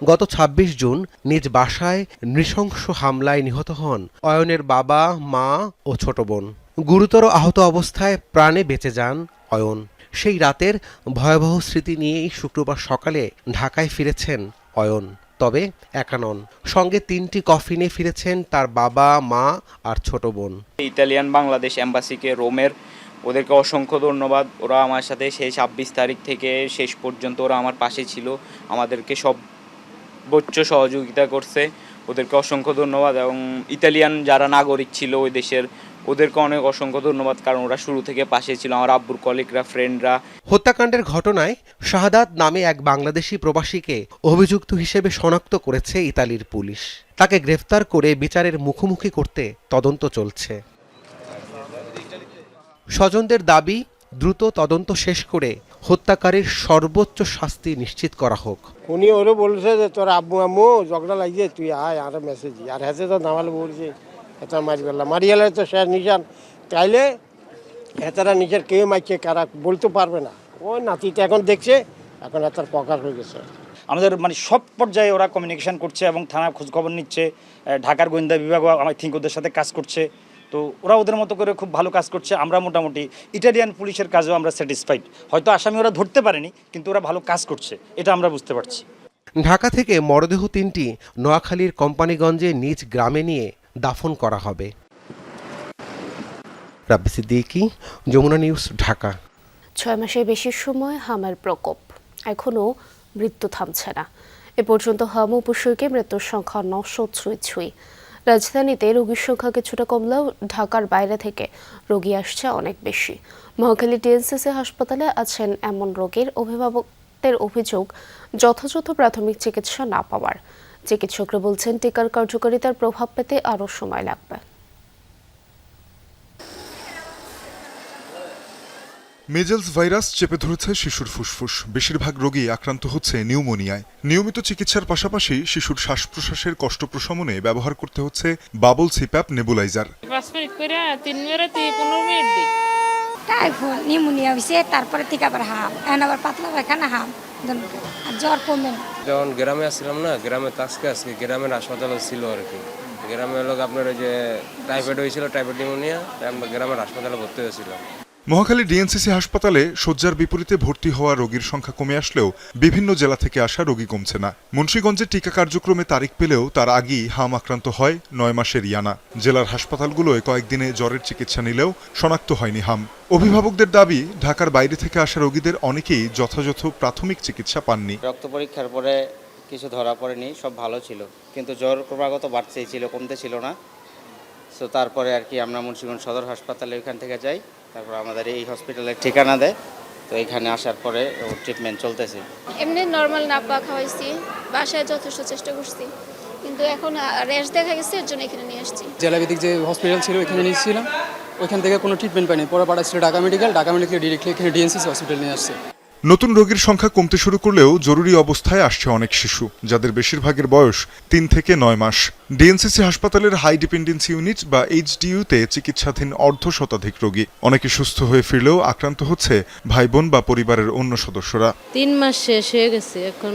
গত ২৬ জুন নিজ বাসায় নৃশংস হামলায় নিহত হন অয়নের বাবা, মা ও ছোট বোন। গুরুতর আহত অবস্থায় প্রাণে বেঁচে যান অয়ন। সেই রাতের ভয়াবহ স্মৃতি নিয়েই শুক্রবার সকালে ঢাকায় ফিরেছেন অয়ন। তবে একা নন, সঙ্গে 3টি কফিনে ফিরেছেন তার বাবা, মা আর ছোট বোন। ইতালিয়ান বাংলাদেশ এম্বাসিকে রোমের, ওদেরকে অসংখ্য ধন্যবাদ। ওরা আমার সাথে সেই 26 তারিখ থেকে শেষ পর্যন্ত ওরা আমার পাশে ছিল, আমাদেরকে সর্বোচ্চ সহযোগিতা করছে। ওদেরকে অসংখ্য ধন্যবাদ। এবং ইতালিয়ান যারা নাগরিক ছিল ওই দেশের, ওদেরকে অনেক অসংখ্য ধন্যবাদ, কারণ ওরা শুরু থেকে পাশে ছিল, আমার আব্বুর কলিগরা, ফ্রেন্ডরা। হত্যাকাণ্ডের ঘটনায় শাহাদাত নামে এক বাংলাদেশি প্রবাসীকে অভিযুক্ত হিসেবে শনাক্ত করেছে ইতালির পুলিশ। তাকে গ্রেফতার করে বিচারের মুখোমুখি করতে তদন্ত চলছে। স্বজনদের দাবি, দ্রুত তদন্ত শেষ করে হত্যাকারীর সর্বোচ্চ শাস্তি নিশ্চিত করা হোক। উনি ওরও বলছে যে তোর আব্বু আম্মু ঝগড়া লাগিয়ে তুই আয়, আর মেসেজ আর হেসে তো নামালে বলছে এটা মারি গেলাম, মারি গেলে তো সে নিশান, তাইলে হেতারা নিজের কে মাইকে কারা বলতে পারবে না। ওই নাতিটা এখন দেখছে, এখন হেতার প্রকার হয়ে গেছে। আমাদের মানে সব পর্যায়ে ওরা কমিউনিকেশন করছে এবং থানা খোঁজখবর নিচ্ছে। ঢাকার গোয়েন্দা বিভাগও আই থিঙ্ক ওদের সাথে কাজ করছে। তো ওরা ওদের মতো করে খুব ভালো কাজ করছে। আমরা মোটামুটি ইটালিয়ান পুলিশের কাজেও আমরা স্যাটিসফাইড। হয়তো আসামি ওরা ধরতে পারেনি, কিন্তু ওরা ভালো কাজ করছে, এটা আমরা বুঝতে পারছি। ঢাকা থেকে মরদেহ 3টি নোয়াখালীর কোম্পানিগঞ্জে নিজ গ্রামে নিয়ে দাফন করা হবে। রাব্বি সিদ্দিকী, যমুনা নিউজ, ঢাকা। 6 মাসের বেশি সময় হামের প্রকোপ, এখনও মৃত্যু থামছে না। এ পর্যন্ত হাম উপসর্গে মৃত্যুর সংখ্যা 900 ছুঁই। রাজধানীতে রোগীর সংখ্যা কিছুটা কমলেও ঢাকার বাইরে থেকে রোগী আসছে অনেক বেশি। মহাখালী ডিএনসিসি হাসপাতালে আছেন এমন রোগীর অভিভাবকদের অভিযোগ যথাযথ প্রাথমিক চিকিৎসা না পাওয়ার। চিকিৎসকরা বলছেন, টিকার কার্যকারিতার প্রভাব পেতে আরও সময় লাগবে। মেজেলস ভাইরাস চেপে ধরেছে শিশুর ফুসফুস। বেশিরভাগ রোগী আক্রান্ত হচ্ছে নিউমোনিয়ায়। নিয়মিত চিকিৎসার পাশাপাশি শিশুর শ্বাস প্রশ্বাসের কষ্ট প্রশমনে ব্যবহার করতে হচ্ছে বাবল সিপ্যাপ নেবুলাইজার। 5 মিনিট করে 3 মিনিট 15 মিনিট দিই। টাইফয়েড নিউমোনিয়া হইছে, তারপরে থেকে আবার হাম, এখন আবার পাতলা পায়খানা, হাম, আর জ্বর কমে না। যখন গ্রামে আসছিলাম না, গ্রামে আজকে গ্রামের হাসপাতালে ছিল আর কি। গ্রামে লোক আপনার ওই যে টাইফয়েড হয়েছিল, টাইফয়েড নিউমোনিয়া, আমরা গ্রামের হাসপাতালে ভর্তি হয়েছিলাম। মহাখালী ডিএনসিসি হাসপাতালে শয্যার বিপরীতে ভর্তি হওয়া রোগীর সংখ্যা কমে আসলেও বিভিন্ন জেলা থেকে আসা রোগী কমছে না। মুন্সিগঞ্জে টিকা কার্যক্রমে তারিখ পেলেও তার আগেই হাম আক্রান্ত হয় 9 মাসের ইয়ানা। জেলার হাসপাতালগুলোয় কয়েকদিনে জ্বরের চিকিৎসা নিলেও শনাক্ত হয়নি হাম। অভিভাবকদের দাবি, ঢাকার বাইরে থেকে আসা রোগীদের অনেকেই যথাযথ প্রাথমিক চিকিৎসা পাননি। রক্ত পরীক্ষার পরে কিছু ধরা পড়েনি, সব ভালো ছিল, কিন্তু জ্বর ক্রমাগত বাড়তেই ছিল, কমতে ছিল না। সো তারপরে আর কি আমরা মুন্সিগঞ্জ সদর হাসপাতালে ওইখান থেকে যাই, তারপর আমাদের এই হসপিটালের ঠিকানা দেয়। তো এখানে আসার পরে ওর ট্রিটমেন্ট চলতেছে। এমনি নর্মাল নাপা খাওয়াইছি, বাসায় যথেষ্ট চেষ্টা করছি, কিন্তু এখন রেস্ট দেখা গেছে, এর জন্য এখানে নিয়ে আসছি। জেলাভিত্তিক যে হসপিটাল ছিল ওইখানে নিয়েছিলাম, ওইখান থেকে কোনো ট্রিটমেন্ট পাইনি, পরে পাঠাচ্ছিল Dhaka medical, Dhaka medical directly এখানে ডিএনসিসি হসপিটাল নিয়ে আসছে। নতুন রোগীর সংখ্যা কমতে শুরু করলেও জরুরি অবস্থায় আসছে অনেক শিশু, যাদের বেশিরভাগের বয়স 3 থেকে 9 মাস। ডিএনসিসি হাসপাতালের হাই ডিপেন্ডেন্সি ইউনিট বা এইচডিইউতে চিকিৎসাধীন অর্ধশতাধিক রোগী। অনেকে সুস্থ হয়ে ফিরলেও আক্রান্ত হচ্ছে ভাই বোন বা পরিবারের অন্য সদস্যরা। 3 মাস শেষ হয়ে গেছে, এখন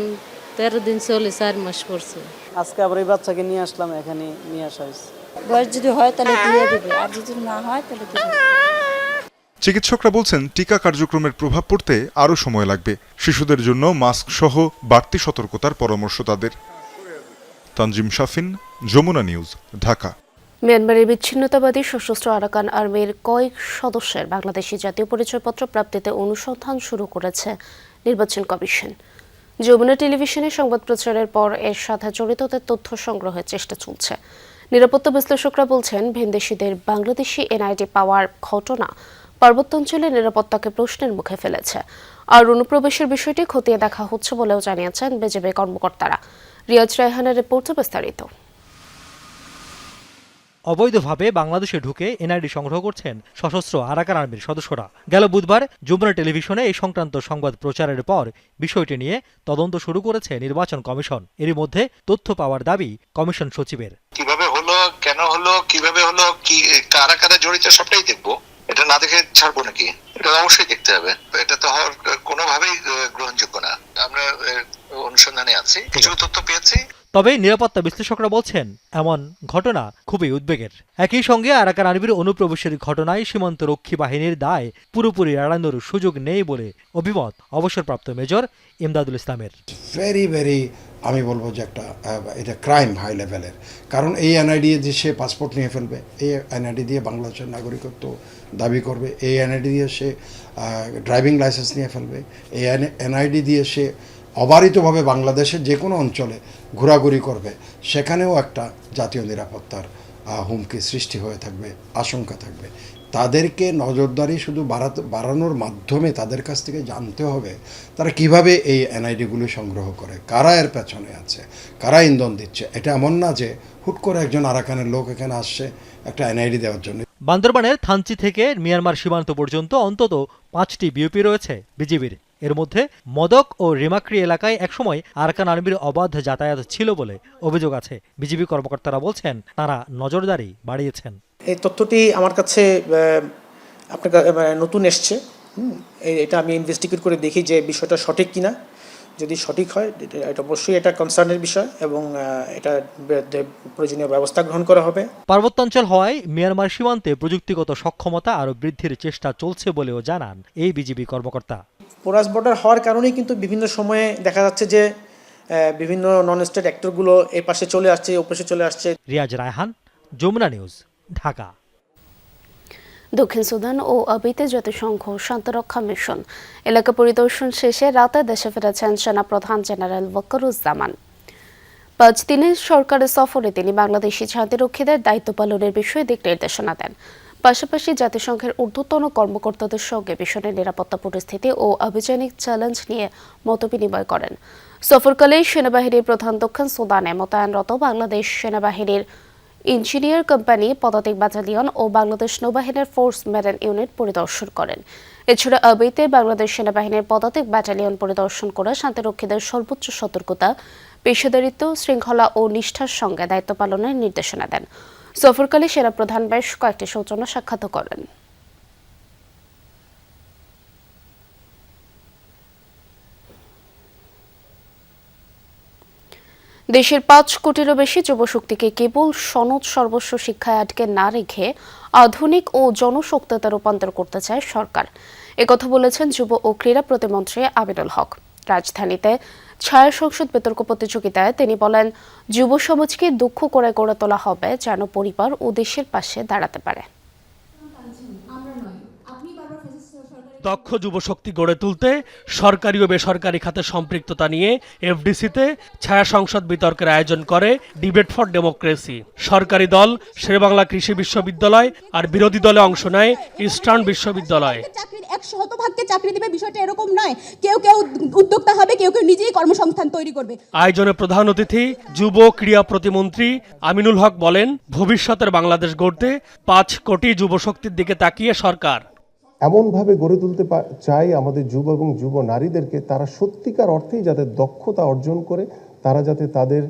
13 দিন চলে, 4 মাস পড়ছে। আজকে আবার এই বাচ্চাকে নিয়ে আসলাম, এখানে নিয়ে আসা হয়েছে। বয়স যদি হয় তাহলে দিয়ে দেবে, আর যদি না হয় তাহলে দেবে। চিকিৎসকরা বলছেন টিকা কার্যক্রমের প্রভাব পড়তে আরও সময় লাগবে। শিশুদের জন্য মাস্ক সহ বাড়তি সতর্কতার পরামর্শ তাদের। তানজিম শাফিন, যমুনা নিউজ, ঢাকা। মিয়ানমারের বিচ্ছিন্নতাবাদী সশস্ত্র আরাকান আর্মির কয়েক সদস্যের বাংলাদেশি জাতীয় পরিচয়পত্র প্রাপ্তিতে অনুসন্ধান শুরু করেছে নির্বাচন কমিশন। যমুনা টেলিভিশনে সংবাদ প্রচারের পর এর সাথে জড়িতদের তথ্য সংগ্রহের চেষ্টা চলছে। নিরাপত্তা বিশ্লেষকরা বলছেন, ভিনদেশিদের বাংলাদেশি এনআইডি পাওয়ার ঘটনা পার্বত্যাঞ্চলের নিরাপত্তাকে প্রশ্নের মুখে ফেলেছে। আর অনুপ্রবেশের বিষয়টি খতিয়ে দেখা হচ্ছে বলেও জানিয়েছেন বিজিবি কর্মকর্তারা। রিয়াজ রায়হানের রিপোর্টে বিস্তারিত। অবৈধভাবে বাংলাদেশে ঢুকে এনআইডি সংগ্রহ করছেন সশস্ত্র আরাকান আর্মির সদস্যরা। গেল বুধবার যমুনা টেলিভিশনে এই সংক্রান্ত সংবাদ প্রচারের পর বিষয়টি নিয়ে তদন্ত শুরু করেছে নির্বাচন কমিশন। এরই মধ্যে তথ্য পাওয়ার দাবি কমিশন সচিবের। কিভাবে হলো, কেন হলো, কিভাবে হলো, কি কারা কারা জড়িত সবটাই দেখবো। এটা না দেখে ছাড়বো নাকি? এটা অবশ্যই দেখতে হবে। এটা তো হওয়ার কোনোভাবেই গ্রহণযোগ্য না। আমরা অনুসন্ধানে আছি, কিছু তথ্য পেয়েছি। তবে নিরাপত্তা বিশ্লেষকরা বলছেন, এমন ঘটনা খুবই উদ্বেগের। একই সঙ্গে আরাকান আর্মির অনুপ্রবেশের ঘটনায় সীমান্ত রক্ষী বাহিনীর দায় পুরোপুরি এড়ানোর সুযোগ নেই বলে অভিমত অবসরপ্রাপ্ত মেজর ইমদাদুল ইসলামের। ভেরি আমি বলবো যে এটা ক্রাইম হাই লেভেলের। কারণ এই এনআইডি দিয়ে সে পাসপোর্ট নিয়ে ফেলবে, এই এনআইডি দিয়ে বাংলাদেশের নাগরিকত্ব দাবি করবে, এই এনআইডি দিয়ে সে ড্রাইভিং লাইসেন্স নিয়ে ফেলবে, এই এনআইডি দিয়ে সে অবারিতভাবে বাংলাদেশের যে কোনো অঞ্চলে ঘোরাঘুরি করবে। সেখানেও একটা জাতীয় নিরাপত্তার হুমকি সৃষ্টি হয়ে থাকবে, আশঙ্কা থাকবে। তাদেরকে নজরদারি শুধু বাড়ানোর মাধ্যমে তাদের কাছ থেকে জানতে হবে তারা কিভাবে এই এনআইডিগুলো সংগ্রহ করে, কারা এর পেছনে আছে, কারা ইন্ধন দিচ্ছে। এটা এমন না যে হুট করে একজন আরাকানের লোক এখানে আসছে একটা এনআইডি দেওয়ার জন্য। বান্দরবানের থানচি থেকে মিয়ানমার সীমান্ত পর্যন্ত অন্তত 5টি বিওপি রয়েছে বিজিবির। এর মধ্যে মদক ও রিমাক্রি এলাকায় একসময় আরাকান আর্মির অবাধ যাতায়াত ছিল বলে অভিযোগ আছে। বিজিবি কর্মকর্তারা বলছেন, তারা নজরদারি বাড়িয়েছেন। এই তথ্যটি আমার কাছে আপনার নতুন এসছে। এটা আমি ইনভেস্টিগেট করে দেখি যে বিষয়টা সঠিক কিনা। যদি সঠিক হয় এটা অবশ্যই এটা কনসার্নের বিষয় এবং এটা প্রয়োজনীয় ব্যবস্থা গ্রহণ করা হবে। পার্বত্যাঞ্চল হওয়ায় মিয়ানমার সীমান্তে প্রযুক্তিগত সক্ষমতা আরও বৃদ্ধির চেষ্টা চলছে বলেও জানান এই বিজিবি কর্মকর্তা। পোরাস বর্ডার হওয়ার কারণেই কিন্তু বিভিন্ন সময়ে দেখা যাচ্ছে যে বিভিন্ন নন স্টেট অ্যাক্টরগুলো এই পাশে চলে আসছে, ও পাশে চলে আসছে। রিয়াজ রায়হান, যমুনা নিউজ, ঢাকা। দক্ষিণ সুদান ও আবিতে জাতিসংঘ শান্তিরক্ষা মিশন এলাকা পরিদর্শন শেষে রাতে দেশে ফিরেছেন সেনাপ্রধান জেনারেল ওয়াকারুজ্জামান। 5 দিনের সরকারি সফরে তিনি বাংলাদেশি শান্তিরক্ষীদের দায়িত্ব পালনের বিষয়ে দিক নির্দেশনা দেন। পাশাপাশি জাতিসংঘের ঊর্ধ্বতন কর্মকর্তাদের সঙ্গে মিশনের নিরাপত্তা পরিস্থিতি ও আভিযানিক চ্যালেঞ্জ নিয়ে মতবিনিময় করেন। সফরকালে সেনাবাহিনীর প্রধান দক্ষিণ সুদানে মোতায়েনরত বাংলাদেশ সেনাবাহিনীর ইঞ্জিনিয়ার কোম্পানি পদাতিক ব্যাটালিয়ন ও বাংলাদেশ নৌবাহিনীর ফোর্স মেরিন ইউনিট পরিদর্শন করেন। এছাড়া আবিতে বাংলাদেশ সেনাবাহিনীর পদাতিক ব্যাটালিয়ন পরিদর্শন করে শান্তিরক্ষীদের সর্বোচ্চ সতর্কতা, পেশাদারিত্ব, শৃঙ্খলা ও নিষ্ঠার সঙ্গে দায়িত্ব পালনের নির্দেশনা দেন। সফরকালে সেনাপ্রধান বেশ কয়েকটি সৌজন্য সাক্ষাৎ করেন। দেশের 5 কোটিরও বেশি যুবশক্তিকে কেবল সনদ সর্বস্ব শিক্ষায় আটকে না রেখে আধুনিক ও জনশক্তিতে রূপান্তর করতে চায় সরকার। একথা বলেছেন যুব ও ক্রীড়া প্রতিমন্ত্রী আমিনুল হক। রাজধানীতে ছায়া সংসদ বিতর্ক প্রতিযোগিতায় তিনি বলেন, যুব সমাজকে দক্ষ করে গড়ে তোলা হবে যেন পরিবার ও দেশের পাশে দাঁড়াতে পারে। দক্ষ যুবশক্তি গড়ে তুলতে সরকারি ও বেসরকারি খাতে সম্পৃক্ততা নিয়ে এফডিসিতে ছায়া সংসদ বিতর্কের আয়োজন করে ডিবেট ফর ডেমোক্রেসি। সরকারি দল শেরেবাংলা কৃষি বিশ্ববিদ্যালয় আর বিরোধী দলে অংশ নেয় ইস্টার্ন বিশ্ববিদ্যালয়। 100% চাকরি দিবে বিষয়টা এরকম নয়, কেউ কেউ উদ্যোক্তা হবে, কেউ কেউ নিজেই কর্মসংস্থান তৈরি করবে। আয়োজনে প্রধান অতিথি যুব ক্রীড়া প্রতিমন্ত্রী আমিনুল হক বলেন, ভবিষ্যতের বাংলাদেশ গড়তে 5 কোটি যুবশক্তির দিকে তাকিয়ে সরকার এমনভাবে গড়ে তুলতে চাই আমাদের যুব এবং যুব নারীদেরকে, তারা সত্যিকার অর্থেই যাতে দক্ষতা অর্জন করে, তারা যাতে তাদের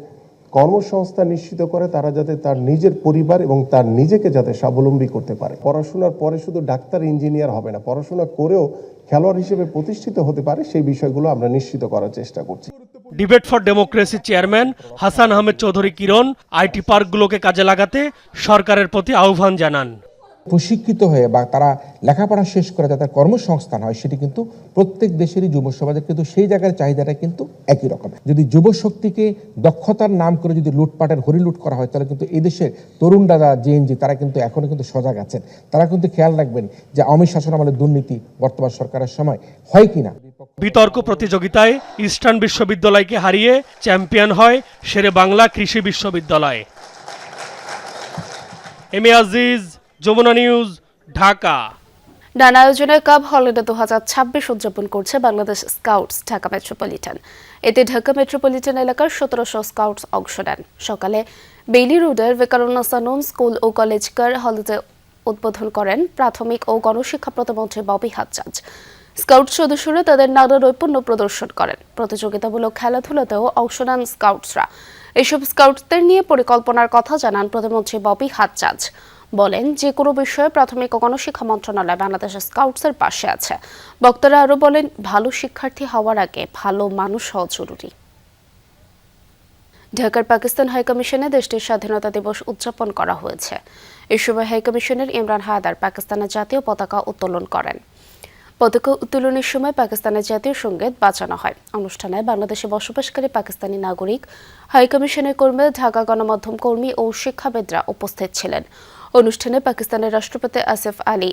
কর্মসংস্থান নিশ্চিত করে, তারা যাতে তার নিজের পরিবার এবং তার নিজেকে যাতে স্বাবলম্বী করতে পারে। পড়াশোনার পরে শুধু ডাক্তার ইঞ্জিনিয়ার হবে না, পড়াশোনা করেও খেলোয়াড় হিসেবে প্রতিষ্ঠিত হতে পারে, সেই বিষয়গুলো আমরা নিশ্চিত করার চেষ্টা করছি। Debate for democracy chairman Hasan Ahmed Chowdhury Kiron IT পার্কগুলোকে কাজে লাগাতে সরকারের প্রতি আহ্বান জানান। প্রশিক্ষিত হয়ে বা তারা লেখাপড়া শেষ করে যাতে কর্মসংস্থান হয়, সেটি কিন্তু প্রত্যেক দেশেরই যুব সমাজের কিন্তু সেই জায়গার চাহিদাটা কিন্তু একই রকম। যদি যুব শক্তিকে দক্ষতার নাম করে যদি লুটপাটের হরিলুট করা হয়, তাহলে কিন্তু এই দেশের তরুণরা জেএনজি তারা কিন্তু এখনো কিন্তু সজাগ আছেন। তারা কিন্তু খেয়াল রাখবেন যে আওয়ামী শাসন আমলের দুর্নীতি বর্তমান সরকারের সময় হয় কিনা। বিতর্ক প্রতিযোগিতায় ইস্টার্ন বিশ্ববিদ্যালয়কে হারিয়ে চ্যাম্পিয়ন হয় শেরে বাংলা কৃষি বিশ্ববিদ্যালয়। M A Aziz, Jamuna news, Dhaka. নানা আয়োজনে কাপ হলিডে 2026 উদযাপন করছে বাংলাদেশ স্কাউটস ঢাকা মেট্রোপলিটন। এতে ঢাকা মেট্রোপলিটন এলাকার 1700 স্কাউটস অংশ নেন। সকালে বেইলি রোডের ভেকারুন্নাসানুন স্কুল ও কলেজ কার হলিডে উদ্বোধন করেন প্রাথমিক ও গণশিক্ষা প্রতিমন্ত্রী ববি হাজ্জাজ। স্কাউট সদস্যরা তাদের নানা নৈপুণ্য প্রদর্শন করেন। প্রতিযোগিতামূলক খেলাধুলাতেও অংশ নেন স্কাউটসরা। এসব স্কাউটসদের নিয়ে পরিকল্পনার কথা জানান প্রতিমন্ত্রী ববি হাজ্জাজ। বলেন, যে কোনো বিষয়ে প্রাথমিক ও গণশিক্ষা মন্ত্রণালয় বাংলাদেশ স্কাউটসের পাশে আছে। বক্তারা আরও বলেন, ভালো শিক্ষার্থী হওয়ার আগে ভালো মানুষ হওয়া জরুরি। ঢাকার পাকিস্তান হাইকমিশনে দেশটির স্বাধীনতা দিবস উদযাপন করা হয়েছে। এ সময় হাইকমিশনের ইমরান হায়দার পাকিস্তানের জাতীয় পতাকা উত্তোলন করেন। পতাকা উত্তোলনের সময় পাকিস্তানের জাতীয় সঙ্গীত বাজানো হয়। অনুষ্ঠানে বাংলাদেশে বসবাসকারী পাকিস্তানি নাগরিক, হাইকমিশনের কর্মী, ঢাকা গণমাধ্যম কর্মী ও শিক্ষাবিদরা উপস্থিত ছিলেন। অনুষ্ঠানে পাকিস্তানের রাষ্ট্রপতি আসিফ আলী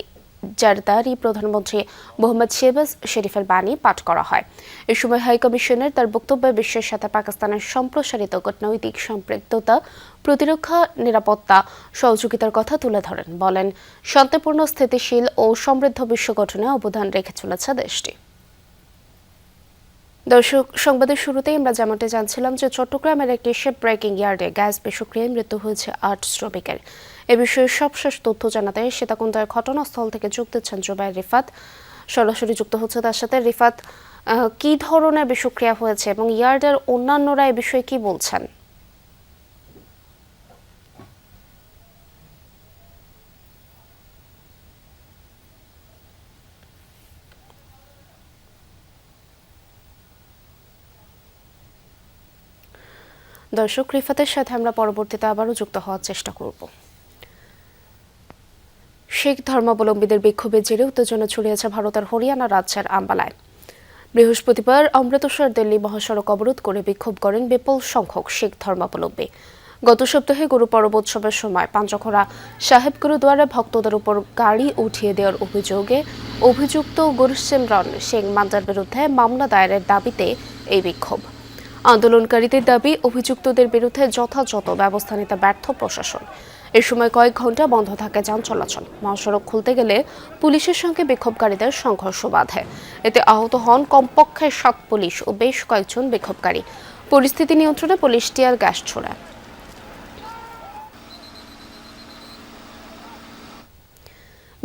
জারদারি, প্রধানমন্ত্রী মোহাম্মদ শেহবাজ শরীফের বাণী পাঠ করা হয়। এ সময় হাইকমিশনের তার বক্তব্যে বিশ্বের সাথে পাকিস্তানের সম্প্রসারিত কূটনৈতিক সম্পৃক্ততা, প্রতিরক্ষা, নিরাপত্তা, সহযোগিতার কথা তুলে ধরেন। বলেন, শান্তিপূর্ণ, স্থিতিশীল ও সমৃদ্ধ বিশ্ব গঠনে অবদান রেখে চলেছে দেশটি। দর্শক, সংবাদের শুরুতেই আমরা যেমনটা জানছিলাম যে চট্টগ্রামের একটি শিপ ব্রেকিং ইয়ার্ডে গ্যাস বিস্ফোরণে মৃত্যু হয়েছে 8 শ্রমিকের। এ বিষয়ে সবশেষ তথ্য জানাতে সীতাকুণ্ডের ঘটনাস্থল থেকে যোগ দিচ্ছেন জুবাইর রিফাত। সরাসরি যুক্ত হচ্ছে তার সাথে। রিফাত, কি ধরনের বিষক্রিয়া হয়েছে এবং ইয়ার্ডের অন্যান্যরা এ বিষয়ে কি বলছেন? দর্শক, রিফাতের সাথে আমরা পরবর্তীতে আবারও যুক্ত হওয়ার চেষ্টা করব। শিখ ধর্মাবলম্বীদের বিক্ষোভের জেরে উত্তেজনা ছড়িয়েছে ভারতের হরিয়ানা রাজ্যের আম্বালায়। বৃহস্পতিবার অমৃতসর দিল্লি মহাসড়ক অবরোধ করে বিক্ষোভ করেন বিপুল সংখ্যক শিখ ধর্মাবলম্বী। গত সপ্তাহে গুরু পরব উৎসবের সময় পাঞ্চখরা সাহেব গুরুদ্বারে ভক্তদের উপর গাড়ি উঠিয়ে দেওয়ার অভিযোগে অভিযুক্ত গুরসিমরন সিং মাঞ্জার বিরুদ্ধে মামলা দায়েরের দাবিতে এই বিক্ষোভ। আন্দোলনকারীদের দাবি, অভিযুক্তদের বিরুদ্ধে যথাযথ ব্যবস্থা নিতে ব্যর্থ প্রশাসন। এ সময় কয়েক ঘন্টা বন্ধ থাকে যান চলাচল। মহাসড়ক খুলতে গেলে পুলিশের সঙ্গে বিক্ষোভকারীদের সংঘর্ষ বাধে। এতে আহত হন কমপক্ষে 7 পুলিশ ও বেশ কয়েকজন বিক্ষোভকারী। পরিস্থিতি নিয়ন্ত্রণে পুলিশ টিয়ার গ্যাস ছোড়ে।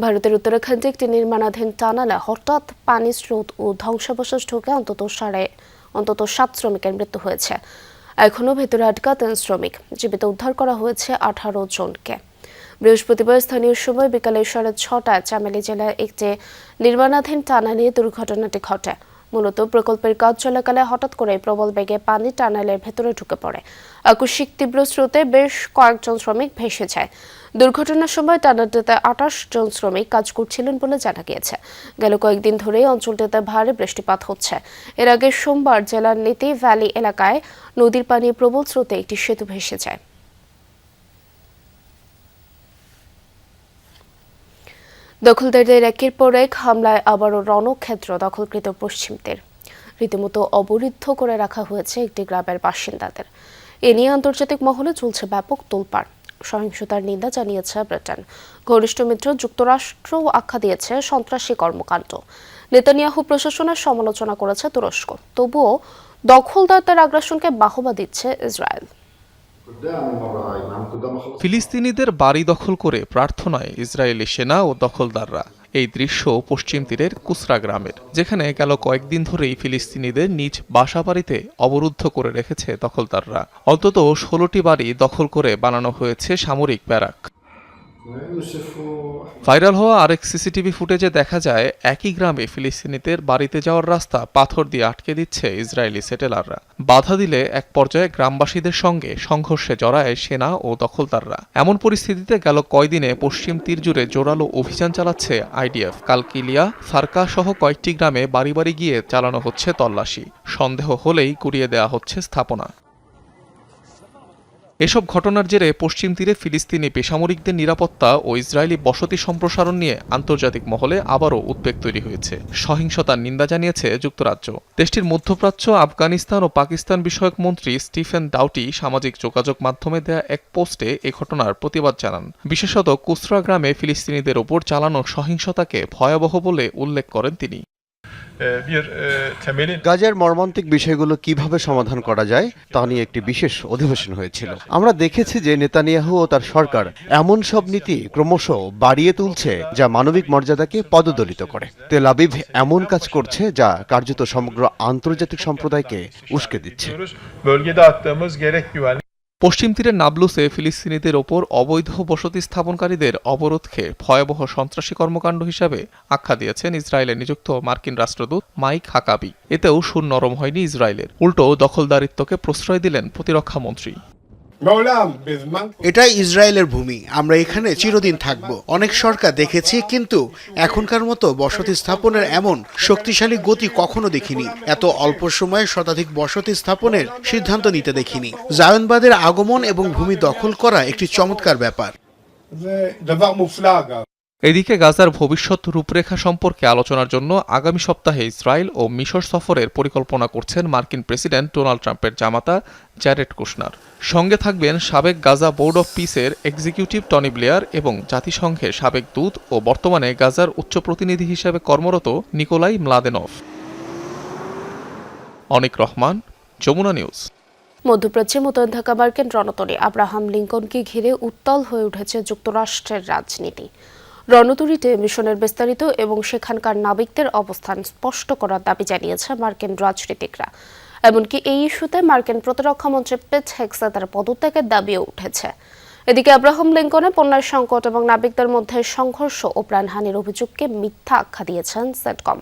ভারতের উত্তরাখণ্ডে একটি নির্মাণাধীন টানেলে হঠাৎ পানি স্রোত ও ধ্বংসাবশেষ ঢুকে অন্তত 7 শ্রমিকের মৃত্যু হয়েছে। এখনও ভেতরে আটকা 3 শ্রমিক। জীবিত উদ্ধার করা হয়েছে 18 জনকে। বৃহস্পতিবার স্থানীয় সময় বিকালে 6:30 চামেলি জেলায় একটি নির্মাণাধীন টানেলে দুর্ঘটনাটি ঘটে। মূলত প্রকল্পের কাজ চলাকালে হঠাৎ করে প্রবল বেগে পানি টানেলের ভেতরে ঢুকে পড়ে। আকস্মিক তীব্র স্রোতে বেশ কয়েকজন শ্রমিক ভেসে যায়। দুর্ঘটনার সময় টানেলটিতে 28 জন শ্রমিক কাজ করছিলেন বলে জানা গিয়েছে। গেল কয়েকদিন ধরেই অঞ্চলটিতে ভারী বৃষ্টিপাত হচ্ছে। এর আগে সোমবার জেলার নীতি ভ্যালি এলাকায় নদীর পানি প্রবল স্রোতে একটি সেতু ভেসে যায়। দখলদারদের একের পর এক হামলায় আবারও রণক্ষেত্র দখলকৃত পশ্চিম তীর। রীতিমতো অবরুদ্ধ করে রাখা হয়েছে একটি গ্রামের বাসিন্দাদের। এ নিয়ে আন্তর্জাতিক মহলে চলছে ব্যাপক তোলপাড়। সহিংসতার নিন্দা জানিয়েছে ব্রিটেন। ঘনিষ্ঠ মিত্র যুক্তরাষ্ট্র আখ্যা দিয়েছে সন্ত্রাসী কর্মকাণ্ড। নেতানিয়াহু প্রশাসনের সমালোচনা করেছে তুরস্ক। তবুও দখলদারদের আগ্রাসনকে বাহবা দিচ্ছে ইসরায়েল। ফিলিস্তিনিদের বাড়ি দখল করে প্রার্থনায় ইসরায়েলি সেনা ও দখলদাররা। এই দৃশ্য পশ্চিম তীরের কুসরা গ্রামের, যেখানে গেল কয়েকদিন ধরেই ফিলিস্তিনিদের নিজ বাসাবাড়িতে অবরুদ্ধ করে রেখেছে দখলদাররা। অন্তত 16টি বাড়ি দখল করে বানানো হয়েছে সামরিক ব্যারাক। ভাইরাল হওয়া আরেক সিসিটিভি ফুটেজে দেখা যায় একই গ্রামে ফিলিস্তিনিদের বাড়িতে যাওয়ার রাস্তা পাথর দিয়ে আটকে দিচ্ছে ইসরায়েলি সেটেলাররা। বাধা দিলে এক পর্যায়ে গ্রামবাসীদের সঙ্গে সংঘর্ষে জড়ায় সেনা ও দখলদাররা। এমন পরিস্থিতিতে গেল কয়দিনে পশ্চিম তীর জুড়ে জোরালো অভিযান চালাচ্ছে আইডিএফ। কালকিলিয়া, ফারকা সহ কয়েকটি গ্রামে বাড়ি বাড়ি গিয়ে চালানো হচ্ছে তল্লাশি। সন্দেহ হলেই গুড়িয়ে দেওয়া হচ্ছে স্থাপনা। এসব ঘটনার জেরে পশ্চিম তীরে ফিলিস্তিনি বেসামরিকদের নিরাপত্তা ও ইসরায়েলি বসতি সম্প্রসারণ নিয়ে আন্তর্জাতিক মহলে আবারও উদ্বেগ তৈরি হয়েছে। সহিংসতার নিন্দা জানিয়েছে যুক্তরাজ্য। দেশটির মধ্যপ্রাচ্য, আফগানিস্তান ও পাকিস্তান বিষয়ক মন্ত্রী স্টিফেন ডাউটি সামাজিক যোগাযোগ মাধ্যমে দেয়া এক পোস্টে এ ঘটনার প্রতিবাদ জানান। বিশেষত কুসরা গ্রামে ফিলিস্তিনিদের ওপর চালানো সহিংসতাকে ভয়াবহ বলে উল্লেখ করেন তিনি। গাজার মর্মান্তিক বিষয়গুলো কিভাবে সমাধান করা যায় তা নিয়ে একটি বিশেষ অধিবেশন হয়েছিল। আমরা দেখেছি যে নেতানিয়াহু ও তার সরকার এমন সব নীতি ক্রমশ বাড়িয়ে তুলছে যা মানবিক মর্যাদাকে পদদলিত করে। তেল আবিব এমন কাজ করছে যা কার্যত সমগ্র আন্তর্জাতিক সম্প্রদায়কে উস্কে দিচ্ছে। পশ্চিম তীরের নাবলুসে ফিলিস্তিনিদের ওপর অবৈধ বসতি স্থাপনকারীদের অবরোধকে ভয়াবহ সন্ত্রাসী কর্মকাণ্ড হিসাবে আখ্যা দিয়েছেন ইসরায়েলে নিযুক্ত মার্কিন রাষ্ট্রদূত মাইক হাকাবি। এতেও সুর নরম হয়নি ইসরায়েলের, উল্টো দখলদারিত্বকে প্রশ্রয় দিলেন প্রতিরক্ষা মন্ত্রী। এটাই ইসরায়েলের ভূমি, আমরা এখানে চিরদিন থাকব। অনেক সরকার দেখেছি, কিন্তু এখনকার মতো বসতি স্থাপনের এমন শক্তিশালী গতি কখনো দেখিনি। এত অল্প সময়ে শতাধিক বসতি স্থাপনের সিদ্ধান্ত নিতে দেখিনি। জায়নবাদের আগমন এবং ভূমি দখল করা একটি চমৎকার ব্যাপার। এদিকে গাজার ভবিষ্যৎ রূপরেখা সম্পর্কে আলোচনার জন্য আগামী সপ্তাহে ইসরায়েল ও মিশর সফরের পরিকল্পনা করছেন মার্কিন প্রেসিডেন্ট ডোনাল্ড ট্রাম্পের জামাতা জ্যারেড কুশনার। সঙ্গে থাকবেন সাবেক গাজা বোর্ড অব পিসের এক্সিকিউটিভ টনি ব্লেয়ার এবং জাতিসংঘের সাবেক দূত ও বর্তমানে গাজার উচ্চ প্রতিনিধি হিসেবে কর্মরত নিকোলাই ম্লাদেনভ। অনিক রহমান, যমুনা নিউজ। মধ্যপ্রাচ্যে মোতায়েন থাকা মার্কিন রণতরী আব্রাহাম লিঙ্কনকে ঘিরে উত্তাল হয়ে উঠেছে যুক্তরাষ্ট্রের রাজনীতি। রণতরীতে মিশনের বিস্তারিত এবং সেখানকার নাবিকদের অবস্থান স্পষ্ট করার দাবি জানিয়েছে মার্কিন রাজনীতিকরা। এমনকি এই ইস্যুতে মার্কিন প্রতিরক্ষা মন্ত্রী পিট হেগসেথের পদত্যাগের দাবিও উঠেছে। এদিকে আব্রাহাম লিঙ্কনে পণ্যের সংকট এবং নাবিকদের মধ্যে সংঘর্ষ ও প্রাণহানির অভিযোগকে মিথ্যা আখ্যা দিয়েছেন সেন্টকম।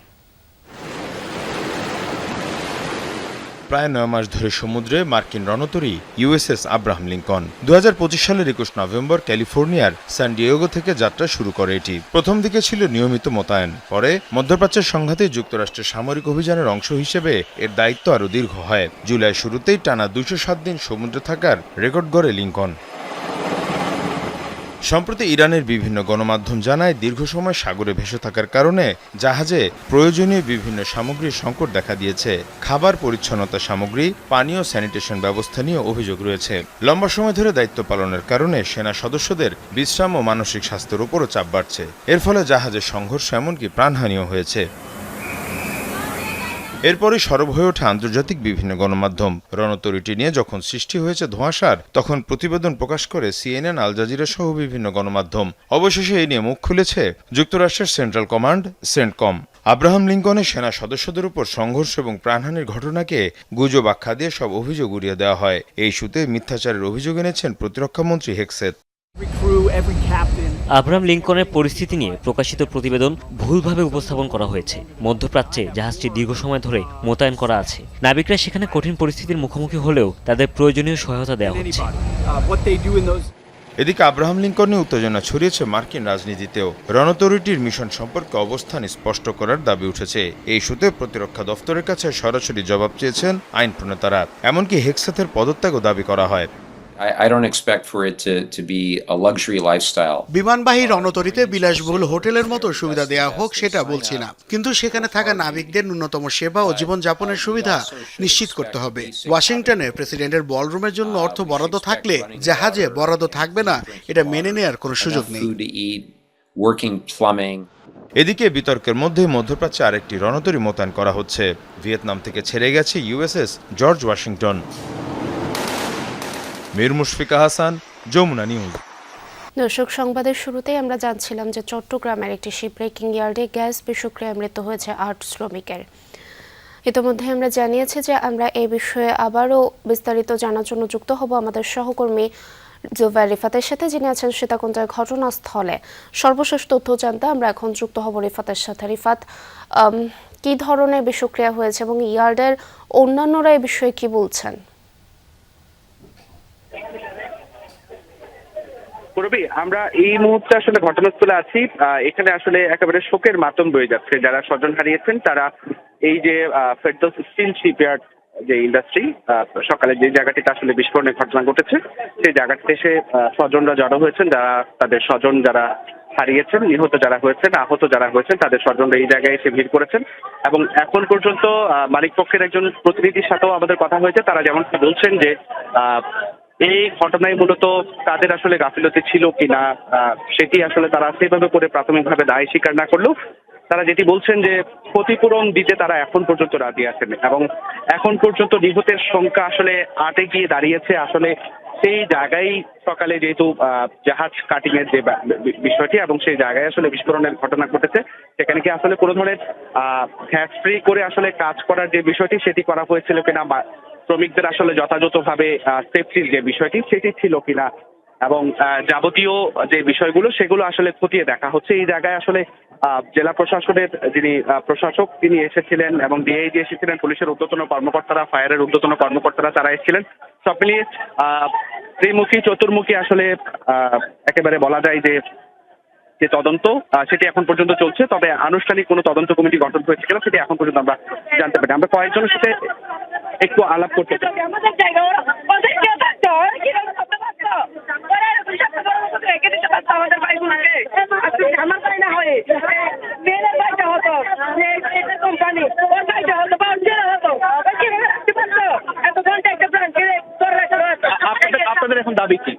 প্রায় 9 মাস ধরে সমুদ্রে মার্কিন রণতরী ইউএসএস আব্রাহাম লিঙ্কন 2025 সালের 21 নভেম্বর ক্যালিফোর্নিয়ার সান ডিয়েগো থেকে যাত্রা শুরু করে এটি। প্রথম দিকে ছিল নিয়মিত মোতায়েন, পরে মধ্যপ্রাচ্যের সংঘাতে যুক্তরাষ্ট্রের সামরিক অভিযানের অংশ হিসেবে এর দায়িত্ব আরও দীর্ঘ হয়। জুলাই শুরুতেই টানা 207 দিন সমুদ্রে থাকার রেকর্ড গড়ে লিঙ্কন। সম্প্রতি ইরানের বিভিন্ন গণমাধ্যম জানায় দীর্ঘ সময় সাগরে ভেসে থাকার কারণে জাহাজে প্রয়োজনীয় বিভিন্ন সামগ্রীর সংকট দেখা দিয়েছে। খাবার, পরিচ্ছন্নতা সামগ্রী, পানীয়, স্যানিটেশন ব্যবস্থা নিয়ে অভিযোগ রয়েছে। লম্বা সময় ধরে দায়িত্ব পালনের কারণে সেনা সদস্যদের বিশ্রাম ও মানসিক স্বাস্থ্যের উপরও চাপ বাড়ছে। এর ফলে জাহাজের সংঘর্ষ এমনকি প্রাণহানিও হয়েছে। এরপরই সরব হয়ে ওঠে আন্তর্জাতিক বিভিন্ন গণমাধ্যম। রণতরীটি নিয়ে যখন সৃষ্টি হয়েছে ধোঁয়াশার, তখন প্রতিবেদন প্রকাশ করে সিএনএন, আল জাজিরা সহ বিভিন্ন গণমাধ্যম। অবশেষে এই নিয়ে মুখ খুলেছে যুক্তরাষ্ট্রের সেন্ট্রাল কমান্ড, সেন্টকম। আব্রাহাম লিঙ্কনের সেনা সদস্যদের উপর সংঘর্ষ এবং প্রাণহানির ঘটনাকে গুজব আখ্যা দিয়ে সব অভিযোগ উড়িয়ে দেওয়া হয়। এই ইস্যুতে মিথ্যাচারের অভিযোগ এনেছেন প্রতিরক্ষামন্ত্রী হেগসেথ। আব্রাহাম লিঙ্কনের পরিস্থিতি নিয়ে প্রকাশিত প্রতিবেদন ভুলভাবে উপস্থাপন করা হয়েছে। মধ্যপ্রাচ্যে জাহাজটি দীর্ঘ সময় ধরে মোতায়েন করা আছে। নাবিকরা সেখানে কঠিন পরিস্থিতির মুখোমুখি হলেও তাদের প্রয়োজনীয় সহায়তা দেওয়া হচ্ছে। এদিকে আব্রাহাম লিঙ্কন নিয়ে উত্তেজনা ছড়িয়েছে মার্কিন রাজনীতিতেও। রণতরীটির মিশন সম্পর্কে অবস্থান স্পষ্ট করার দাবি উঠেছে। এই ইস্যুতে প্রতিরক্ষা দফতরের কাছে সরাসরি জবাব চেয়েছেন আইন প্রণেতারা। এমনকি হেগসেথের পদত্যাগও দাবি করা হয়। I don't expect for it to be a luxury lifestyle. বিমানবাহী রণতরীতে বিলাসবহুল হোটেলের মতো সুবিধা দেয়া হোক সেটা বলছি না, কিন্তু সেখানে থাকা নাবিকদের ন্যূনতম সেবা ও জীবনযাপনের সুবিধা নিশ্চিত করতে হবে। ওয়াশিংটনে প্রেসিডেন্টের বলরুমের জন্য অর্থ বরাদ্দ থাকলে জাহাজে বরাদ্দ থাকবে না, এটা মেনে নেওয়ার কোনো সুযোগ নেই। এদিকে বিতর্কের মধ্যে মধ্যপ্রাচ্যে আরেকটি রণতরী মোতায়েন করা হচ্ছে। ভিয়েতনাম থেকে ছেড়ে গেছে USS George Washington. Mir Mushfika Hasan, Jamuna news. দর্শক, সংবাদের শুরুতেই আমরা জানছিলাম যে চট্টগ্রামের একটি শিপ ব্রেকিং ইয়ার্ডে গ্যাস বিষক্রিয়ায় মৃত্যু হয়েছে 8 শ্রমিকের। ইতিমধ্যে আমরা জানিয়েছি যে আমরা এই বিষয়ে আবারও বিস্তারিত জানার জন্য যুক্ত হব আমাদের সহকর্মী জুবাইর রিফাতের সাথে, যিনি আছেন সীতাকুণ্ডের ঘটনাস্থলে। সর্বশেষ তথ্য জানতে আমরা এখন যুক্ত হব রিফাতের সাথে। রিফাত, কি ধরনের বিষক্রিয়া হয়েছে এবং ইয়ার্ডের অন্যান্যরা এই বিষয়ে কি বলছেন? পূর্বী, আমরা এই মুহূর্তে আসলে ঘটনাস্থলে আছি। এখানে আসলে একেবারে শোকের মাতম বয়ে যাচ্ছে। যারা স্বজন হারিয়েছেন তারা এই যে ফেরদৌস স্টিল শিপইয়ার্ড যে ইন্ডাস্ট্রি, সকালে যে জায়গাটিতে আসলে বিস্ফোরণের ঘটনা ঘটেছে সেই জায়গাটিতে এসে স্বজনরা জড়ো হয়েছেন, যারা তাদের স্বজন যারা হারিয়েছেন, নিহত যারা হয়েছেন, আহত যারা হয়েছেন তাদের স্বজনরা এই জায়গায় এসে ভিড় করেছেন। এবং এখন পর্যন্ত মালিক পক্ষের একজন প্রতিনিধির সাথেও আমাদের কথা হয়েছে। তারা যেমন বলছেন যে এই ঘটনায় মূলত তাদের আসলে গাফিলতি ছিল কিনা সেটি আসলে তারা সেভাবে করে প্রাথমিকভাবে দায় স্বীকার না করলেও তারা যেটি বলছেন যে ক্ষতিপূরণ দিতে তারা এখন পর্যন্ত রাজি আছেন। এবং এখন পর্যন্ত নিহতের সংখ্যা আসলে 8-এ গিয়ে দাঁড়িয়েছে। আসলে সেই জায়গায় সকালে যেহেতু জাহাজ কাটিং এর যে বিষয়টি এবং সেই জায়গায় আসলে বিস্ফোরণের ঘটনা ঘটেছে, সেখানে কি আসলে কোনো ধরনের গ্যাস ফ্রি করে আসলে কাজ করার যে বিষয়টি সেটি করা হয়েছিল কিনা, বা শ্রমিকদের আসলে যথাযথভাবে সেফটির যে বিষয়টি সেটি ছিল কিনা, এবং যাবতীয় যে বিষয়গুলো সেগুলো আসলে খতিয়ে দেখা হচ্ছে। এই জায়গায় আসলে জেলা প্রশাসনের যিনি প্রশাসক তিনি এসেছিলেন এবং ডিআইজি এসেছিলেন, পুলিশের ঊর্ধ্বতন কর্মকর্তারা, ফায়ারের ঊর্ধ্বতন কর্মকর্তারা তারা এসেছিলেন। সব মিলিয়ে ত্রিমুখী চতুর্মুখী আসলে একেবারে বলা যায় যে তদন্ত সেটি এখন পর্যন্ত চলছে। তবে আনুষ্ঠানিক কোনো তদন্ত কমিটি গঠন হয়েছে কিনা সেটি এখন পর্যন্ত আমরা জানতে পারি। আমরা কয়েকজনের সাথে একটু আলাপ করতে চাই। আপনাদের এখন দাবি কি?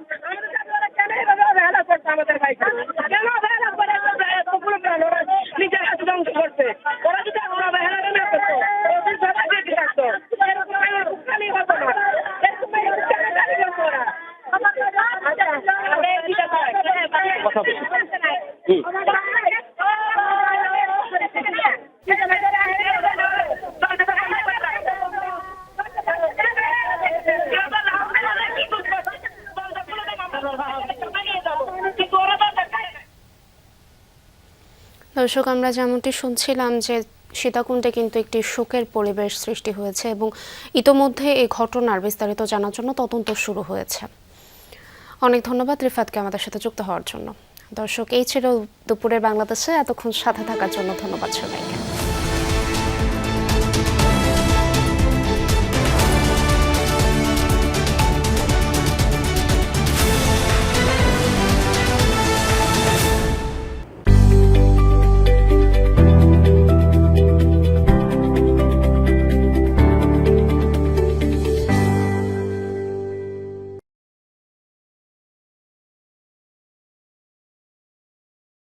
দর্শক, আমরা যেমনটি শুনছিলাম যে সীতাকুণ্ডে কিন্তু একটি শোকের পরিবেশ সৃষ্টি হয়েছে এবং ইতোমধ্যে এই ঘটনার বিস্তারিত জানার জন্য তদন্ত শুরু হয়েছে। অনেক ধন্যবাদ রিফাতকে আমাদের সাথে যুক্ত হওয়ার জন্য। দর্শক, এই ছিল দুপুরের বাংলাদেশে। এতক্ষণ সাথে থাকার জন্য ধন্যবাদ সবাইকে।